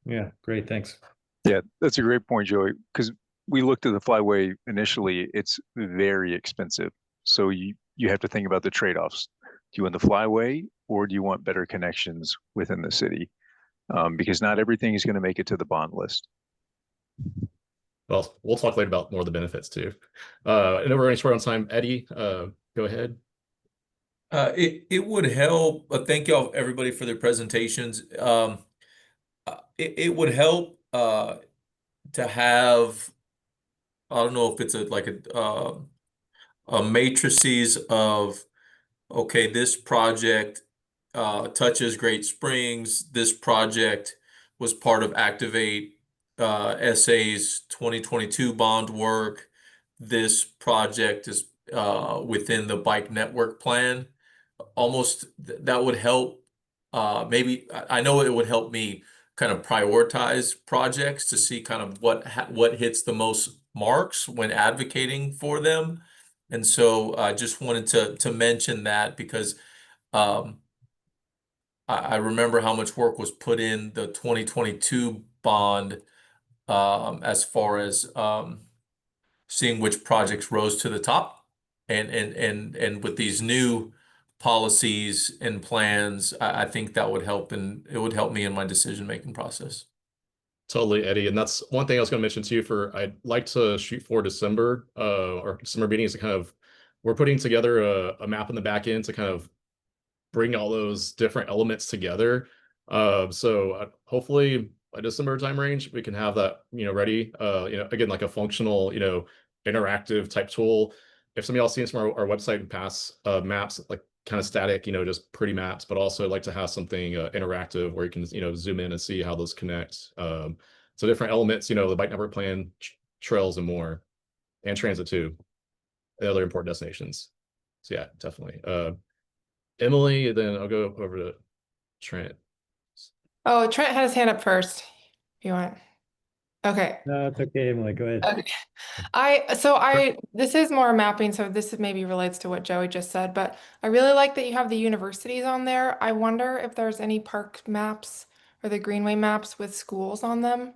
Speaker 5: Yeah, great, thanks.
Speaker 2: Yeah, that's a great point, Joey, because we looked at the flyway initially, it's very expensive. So you have to think about the trade-offs. Do you want the flyway or do you want better connections within the city? Because not everything is going to make it to the bond list.
Speaker 1: Well, we'll talk later about more of the benefits too. I know we're running short on time. Eddie, go ahead.
Speaker 8: It would help. Thank y'all everybody for their presentations. It would help to have, I don't know if it's a matrices of, okay, this project touches Great Springs. This project was part of Activate SA's 2022 bond work. This project is within the bike network plan. Almost that would help. Maybe I know it would help me kind of prioritize projects to see kind of what hits the most marks when advocating for them. And so I just wanted to mention that because I remember how much work was put in the 2022 bond as far as seeing which projects rose to the top. And with these new policies and plans, I think that would help, and it would help me in my decision-making process.
Speaker 1: Totally, Eddie. And that's one thing I was going to mention too, I'd like to shoot for December, or December meetings to kind of, we're putting together a map in the back end to kind of bring all those different elements together. So hopefully by December time range, we can have that, ready, again, like a functional, interactive type tool. If some of y'all seen some of our website and past maps, like kind of static, just pretty maps, but also I'd like to have something interactive where you can, zoom in and see how those connect. So different elements, the bike network plan, trails and more, and transit too, and other important destinations. So yeah, definitely. Emily, then I'll go over to Trent.
Speaker 7: Oh, Trent had his hand up first. If you want. Okay.
Speaker 5: No, it's okay, Emily. Go ahead.
Speaker 7: Okay. This is more mapping, so this maybe relates to what Joey just said, but I really like that you have the universities on there. I wonder if there's any park maps or the Greenway maps with schools on them.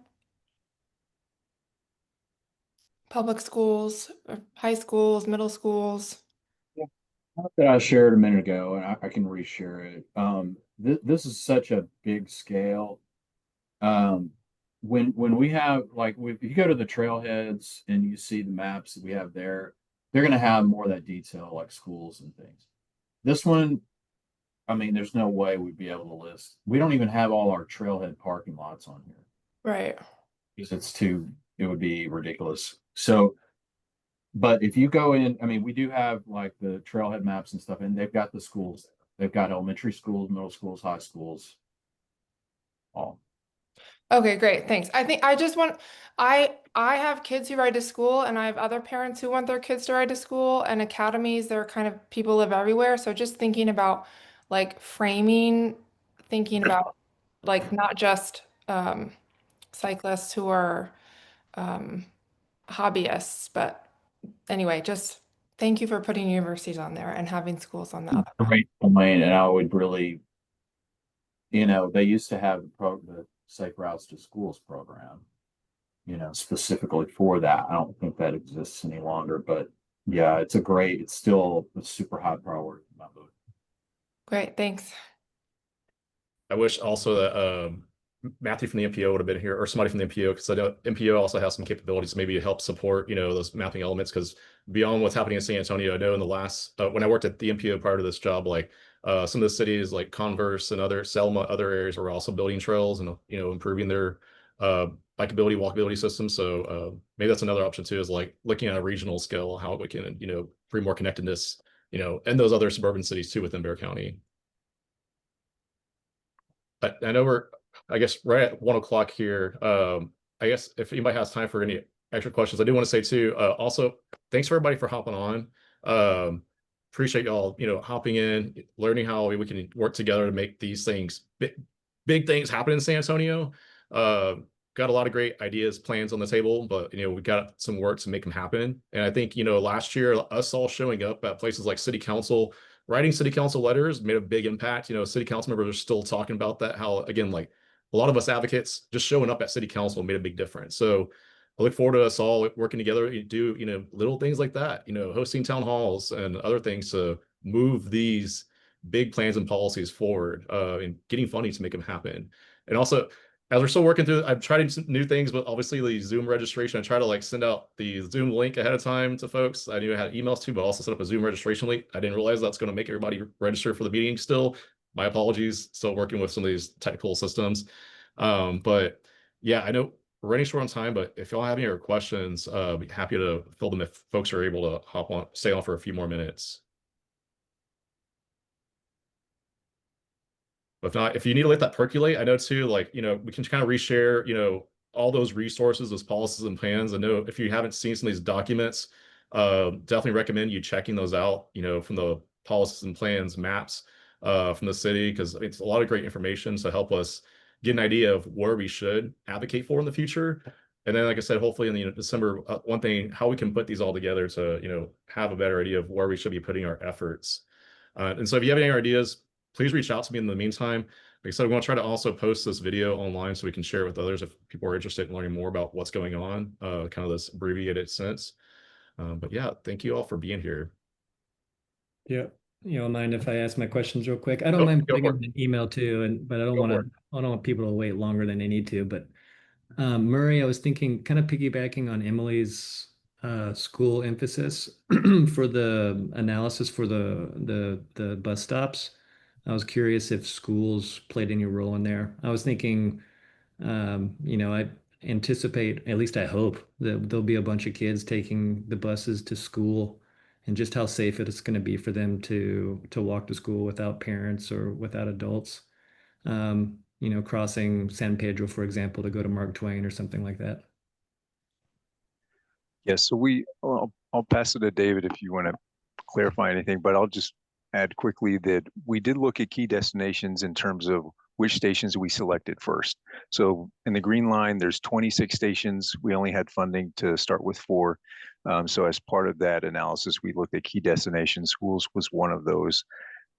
Speaker 7: Public schools, or high schools, middle schools.
Speaker 6: That I shared a minute ago, and I can reshare it. This is such a big scale. When we have if you go to the trailheads and you see the maps that we have there, they're going to have more of that detail, like schools and things. This one, I mean, there's no way we'd be able to list. We don't even have all our trailhead parking lots on here.
Speaker 7: Right.
Speaker 6: Because it would be ridiculous. So, but if you go in, I mean, we do have like the trailhead maps and stuff, and they've got the schools. They've got elementary schools, middle schools, high schools, all.
Speaker 7: Okay, great. Thanks. I have kids who ride to school, and I have other parents who want their kids to ride to school, and academies, they're kind of, people live everywhere. So just thinking about framing, thinking about not just cyclists who are hobbyists, but anyway, just thank you for putting universities on there and having schools on the other.
Speaker 6: Great point. And I would really, they used to have the Safe Routes to Schools program, specifically for that. I don't think that exists any longer, but yeah, it's still a super high priority in my book.
Speaker 7: Great, thanks.
Speaker 1: I wish also that Matthew from the MPO would have been here, or somebody from the MPO, because I know MPO also has some capabilities to maybe help support, those mapping elements. Because beyond what's happening in San Antonio, I know in the last when I worked at the MPO prior to this job, some of the cities like Converse and Selma, other areas were also building trails and improving their bikeability, walkability systems. So maybe that's another option too, is looking at a regional scale, how we can bring more connectedness, and those other suburban cities too within Bexar County. I know we're, I guess, right at 1 o'clock here. I guess if anybody has time for any extra questions, I do want to say too, also, thanks for everybody for hopping on. Appreciate y'all, hopping in, learning how we can work together to make these things, big things happen in San Antonio. Got a lot of great ideas, plans on the table, but, we got some work to make them happen. And I think, last year, us all showing up at places like City Council, writing City Council letters made a big impact. City Council members are still talking about that, how, again, a lot of us advocates just showing up at City Council made a big difference. So I look forward to us all working together to do, little things like that, hosting town halls and other things to move these big plans and policies forward, and getting funding to make them happen. And also, as we're still working through, I've tried some new things, but obviously the Zoom registration, I try to like send out the Zoom link ahead of time to folks. I knew I had emails too, but also set up a Zoom registration link. I didn't realize that's going to make everybody register for the meeting still. My apologies. Still working with some of these technical systems. But yeah, I know we're running short on time, but if y'all have any other questions, be happy to fill them if folks are able to hop on, stay on for a few more minutes. But if not, if you need to let that percolate, I know too, like, we can kind of reshare, all those resources, those policies and plans. I know if you haven't seen some of these documents, definitely recommend you checking those out, from the policies and plans maps from the city, because it's a lot of great information to help us get an idea of where we should advocate for in the future. And then, like I said, hopefully in the December, one thing, how we can put these all together to, have a better idea of where we should be putting our efforts. And so if you have any ideas, please reach out to me in the meantime. Like I said, we want to try to also post this video online so we can share it with others if people are interested in learning more about what's going on, kind of this abbreviated sense. But yeah, thank you all for being here.
Speaker 5: Yeah. You don't mind if I ask my questions real quick? I don't mind putting in an email too, but I don't want people to wait longer than they need to. But Murray, I was thinking, kind of piggybacking on Emily's school emphasis for the analysis for the bus stops. I was curious if schools played any role in there. I was thinking, I anticipate, at least I hope, that there'll be a bunch of kids taking the buses to school, and just how safe it's going to be for them to walk to school without parents or without adults. Crossing San Pedro, for example, to go to Mark Twain or something like that.
Speaker 2: Yes, so I'll pass it to David if you want to clarify anything, but I'll just add quickly that we did look at key destinations in terms of which stations we selected first. So in the green line, there's 26 stations. We only had funding to start with 4. So as part of that analysis, we looked at key destinations. Schools was one of those.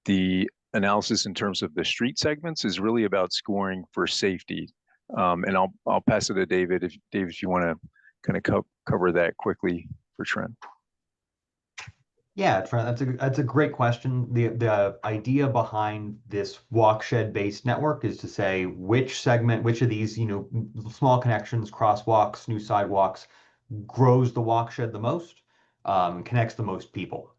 Speaker 2: The analysis in terms of the street segments is really about scoring for safety. And I'll pass it to David if you want to kind of cover that quickly for Trent.
Speaker 9: Yeah, Trent, that's a great question. The idea behind this walkshed based network is to say which of these, small connections, crosswalks, new sidewalks grows the walkshed the most, connects the most people.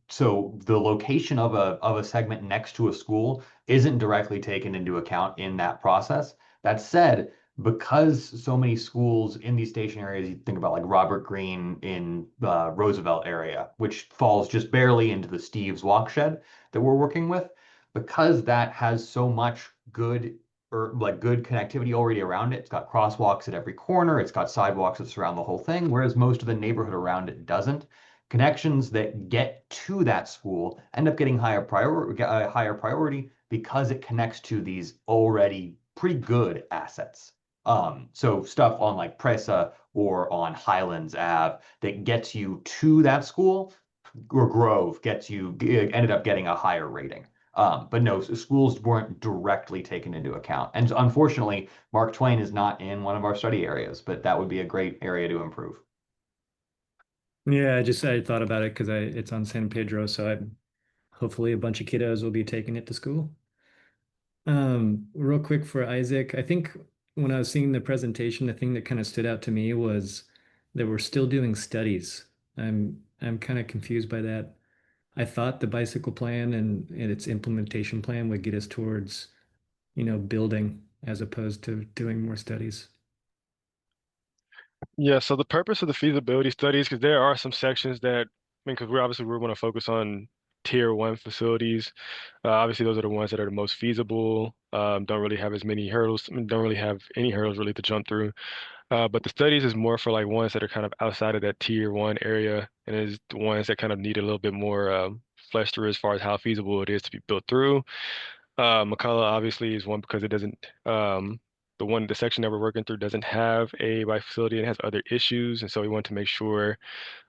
Speaker 9: So the location of a segment next to a school isn't directly taken into account in that process. That said, because so many schools in these station areas, you think about like Robert Greene in the Roosevelt area, which falls just barely into the Steve's walkshed that we're working with, because that has so much good connectivity already around it. It's got crosswalks at every corner. It's got sidewalks that surround the whole thing, whereas most of the neighborhood around it doesn't. Connections that get to that school end up getting higher priority because it connects to these already pretty good assets. So stuff on like Presa or on Highlands Ave that gets you to that school, or Grove ended up getting a higher rating. But no, schools weren't directly taken into account. And unfortunately, Mark Twain is not in one of our study areas, but that would be a great area to improve.
Speaker 5: Yeah, I thought about it because it's on San Pedro, so hopefully a bunch of kiddos will be taking it to school. Real quick for Isaac, I think when I was seeing the presentation, the thing that kind of stood out to me was that we're still doing studies. I'm kind of confused by that. I thought the bicycle plan and its implementation plan would get us towards, building as opposed to doing more studies.
Speaker 4: Yeah, so the purpose of the feasibility studies, because there are some sections that, because we're going to focus on tier 1 facilities. Obviously, those are the ones that are the most feasible, don't really have as many hurdles, don't really have any hurdles really to jump through. But the studies is more for like ones that are kind of outside of that tier 1 area, and is the ones that kind of need a little bit more flesh through as far as how feasible it is to be built through. McCullough obviously is one because it doesn't, the section that we're working through doesn't have a bike facility and has other issues. And so we want to make sure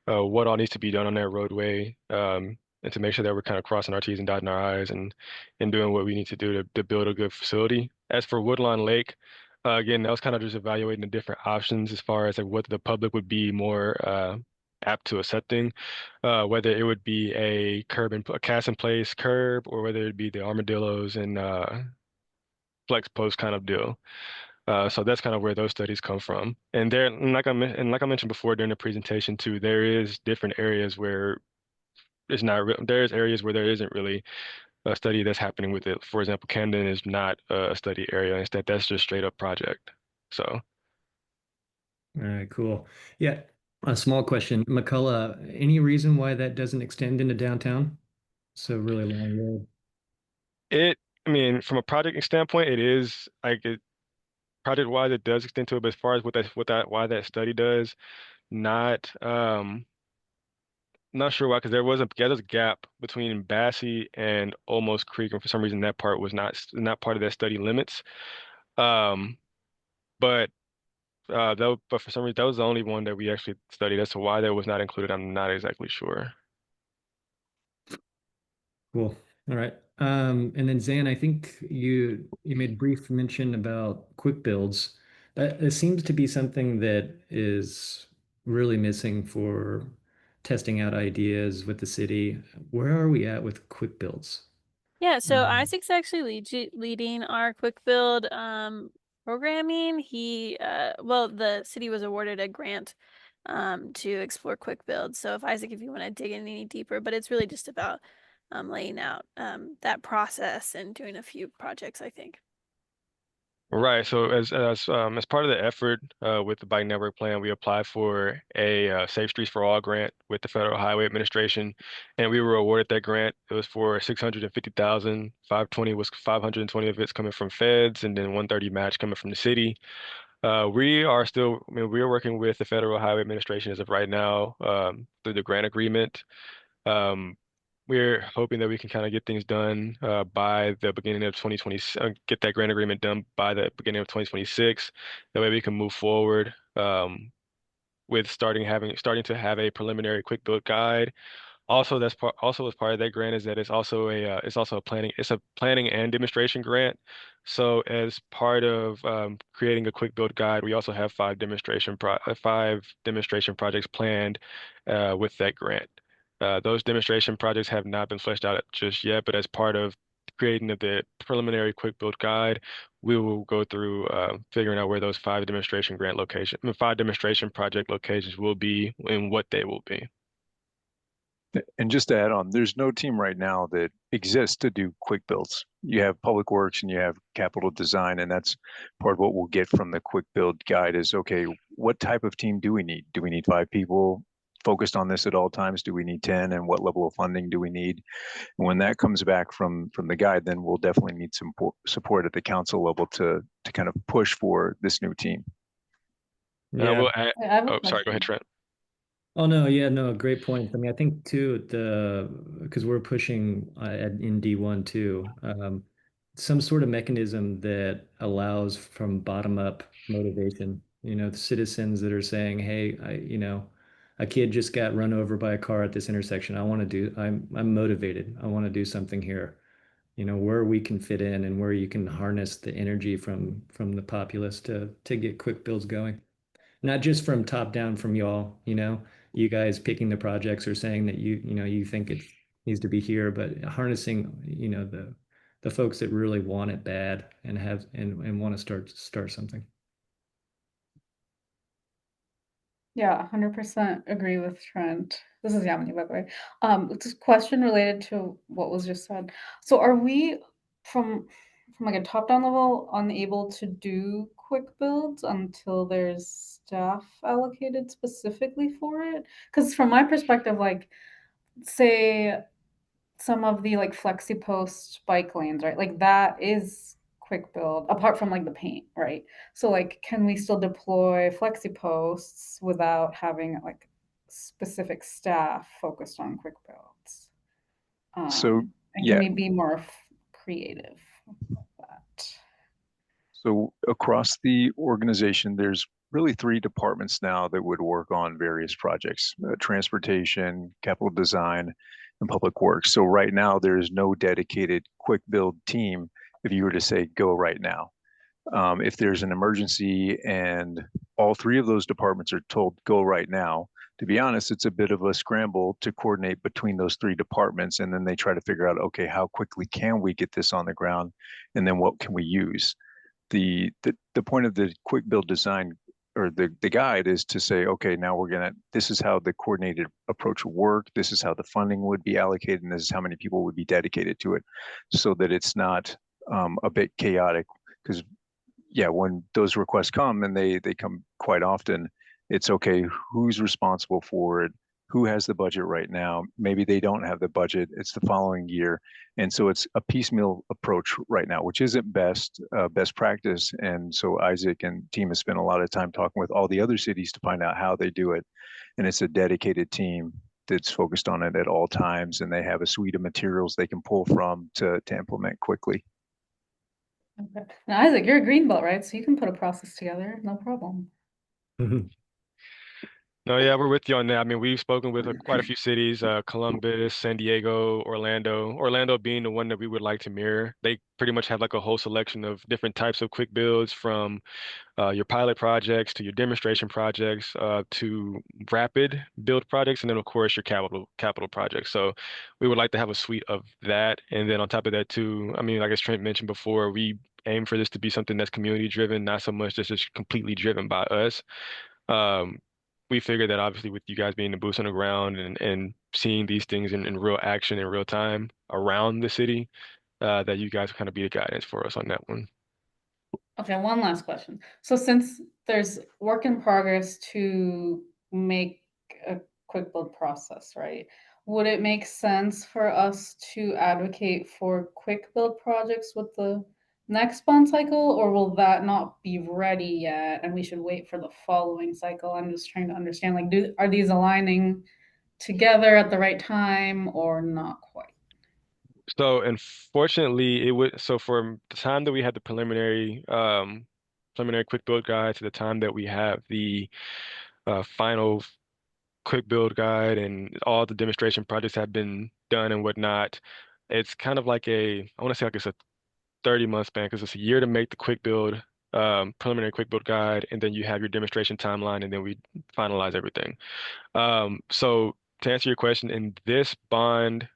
Speaker 4: what all needs to be done on that roadway, and to make sure that we're kind of crossing our T's and dotting our I's and doing what we need to do to build a good facility. As for Woodlawn Lake, Again, that was kind of just evaluating the different options as far as like what the public would be more apt to accepting, whether it would be a a cast in place curb, or whether it'd be the armadillos and flex post kind of deal. So that's kind of where those studies come from. And there, and like I mentioned before during the presentation too, there is different areas where it's not. There's areas where there isn't really a study that's happening with it. For example, Camden is not a study area. Instead, that's just straight up project. So.
Speaker 5: All right, cool. Yeah, a small question. McCullough, any reason why that doesn't extend into downtown? So really long road.
Speaker 4: I mean, from a project standpoint, it is like project wise, it does extend to it. But as far as why that study does, not not sure why, because there's a gap between Bassey and Olmos Creek, and for some reason that part was not part of that study limits. Um, but but for some reason that was the only one that we actually studied. As to why that was not included, I'm not exactly sure.
Speaker 5: Cool. All right. And then Zan, I think you made brief mention about quick builds. That seems to be something that is really missing for testing out ideas with the city. Where are we at with quick builds?
Speaker 3: Yeah, so Isaac's actually leading our quick build programming. Well, the city was awarded a grant to explore quick builds. So if you want to dig in any deeper, but it's really just about laying out that process and doing a few projects, I think.
Speaker 4: Right. So as part of the effort with the bike network plan, we applied for a Safe Streets for All grant with the Federal Highway Administration, and we were awarded that grant. It was for 650,000. 520 of it's coming from feds, and then 130 match coming from the city. We are still, I mean, we are working with the Federal Highway Administration as of right now through the grant agreement. Um, we're hoping that we can kind of get things done by the beginning of 2020, get that grant agreement done by the beginning of 2026. That way we can move forward with starting to have a preliminary quick build guide. Also, also as part of that grant is that it's also a planning and demonstration grant. So as part of creating a quick build guide, we also have 5 demonstration projects planned with that grant. Those demonstration projects have not been fleshed out just yet, but as part of creating the preliminary quick build guide, we will go through figuring out where those 5 demonstration project locations will be and what they will be.
Speaker 2: And just to add on, there's no team right now that exists to do quick builds. You have Public Works and you have Capital Design, and that's part of what we'll get from the quick build guide is, okay, what type of team do we need? Do we need 5 people focused on this at all times? Do we need 10? And what level of funding do we need? And when that comes back from the guide, then we'll definitely need some support at the council level to kind of push for this new team.
Speaker 4: And I will add,
Speaker 10: I have a
Speaker 4: oh, sorry, go ahead,
Speaker 10: question.
Speaker 4: Trent.
Speaker 5: Oh no, yeah, no, great point. I mean, I think too because we're pushing in D1 too, some sort of mechanism that allows from bottom up motivation. You know, the citizens that are saying, "Hey, a kid just got run over by a car at this intersection. I'm motivated. I want to do something here." You know, where we can fit in and where you can harness the energy from the populace to get quick builds going. Not just from top down from y'all, you guys picking the projects or saying that you think it needs to be here, but harnessing, the folks that really want it bad and want to start something.
Speaker 10: Yeah, 100% agree with Trent. This is Yamini, by the way. This question related to what was just said. So are we from like a top-down level unable to do quick builds until there's staff allocated specifically for it? Because from my perspective, like say some of the like flexi post bike lanes, right? Like that is quick build apart from like the paint, right? So like can we still deploy flexi posts without having like specific staff focused on quick builds?
Speaker 2: So
Speaker 10: And
Speaker 2: yeah,
Speaker 10: can we be more creative with that?
Speaker 2: so across the organization, there's really 3 departments now that would work on various projects: transportation, capital design, and public works. So right now, there is no dedicated quick build team if you were to say go right now. If there's an emergency and all three of those departments are told go right now, to be honest, it's a bit of a scramble to coordinate between those three departments. And then they try to figure out, okay, how quickly can we get this on the ground? And then what can we use? The point of the quick build design or the guide is to say, okay, now this is how the coordinated approach will work. This is how the funding would be allocated. And this is how many people would be dedicated to it so that it's not a bit chaotic. Because yeah, when those requests come, and they come quite often, it's okay, who's responsible for it? Who has the budget right now? Maybe they don't have the budget. It's the following year. And so it's a piecemeal approach right now, which isn't best practice. And so Isaac and team has spent a lot of time talking with all the other cities to find out how they do it. And it's a dedicated team that's focused on it at all times. And they have a suite of materials they can pull from to implement quickly.
Speaker 10: Okay. Now, Isaac, you're a green belt, right? So you can put a process together, no problem.
Speaker 4: No, yeah, we're with you on that. I mean, we've spoken with quite a few cities, Columbus, San Diego, Orlando. Orlando being the one that we would like to mirror. They pretty much have like a whole selection of different types of quick builds, from your pilot projects to your demonstration projects to rapid build projects, and then of course your capital projects. So we would like to have a suite of that. And then on top of that too, I mean, like as Trent mentioned before, we aim for this to be something that's community driven, not so much just completely driven by us. We figured that obviously with you guys being the boots on the ground and seeing these things in real action in real time around the city, that you guys kind of be the guidance for us on that one.
Speaker 10: Okay, one last question. So since there's work in progress to make a quick build process, right? Would it make sense for us to advocate for quick build projects with the next bond cycle, or will that not be ready yet and we should wait for the following cycle? I'm just trying to understand, like, are these aligning together at the right time or not quite?
Speaker 4: So unfortunately, so from the time that we had the preliminary quick build guide to the time that we have the final quick build guide and all the demonstration projects have been done and whatnot, it's kind of like I want to say like it's a 30-month span, because it's a year to make the quick build, preliminary quick build guide, and then you have your demonstration timeline, and then we finalize everything. So to answer your question, in this bond,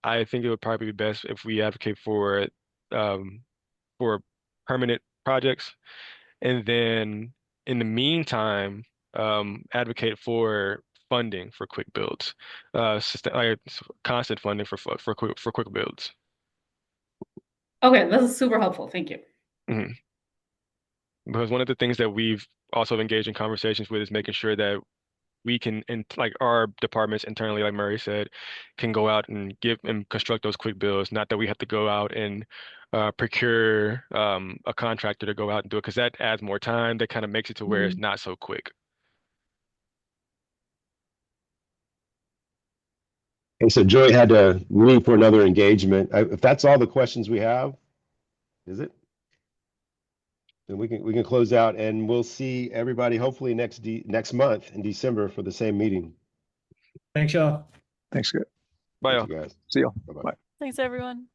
Speaker 4: I think it would probably be best if we advocate for permanent projects, and then in the meantime, advocate for funding for quick builds, constant funding for quick builds.
Speaker 10: Okay, this is super helpful. Thank you.
Speaker 4: Mm-hmm. Because one of the things that we've also engaged in conversations with is making sure that we can, like our departments internally, like Murray said, can go out and construct those quick builds. Not that we have to go out and procure a contractor to go out and do it, because that adds more time. That kind of makes it to where it's not so quick.
Speaker 11: And so Joy had to leave for another engagement. If that's all the questions we have, is it? Then we can close out, and we'll see everybody hopefully next month in December for the same meeting.
Speaker 5: Thanks, y'all.
Speaker 2: Thanks, good.
Speaker 4: Bye,
Speaker 11: Thank
Speaker 4: y'all.
Speaker 11: you guys.
Speaker 2: See you.
Speaker 11: Bye-bye.
Speaker 2: Bye.
Speaker 3: Thanks, everyone.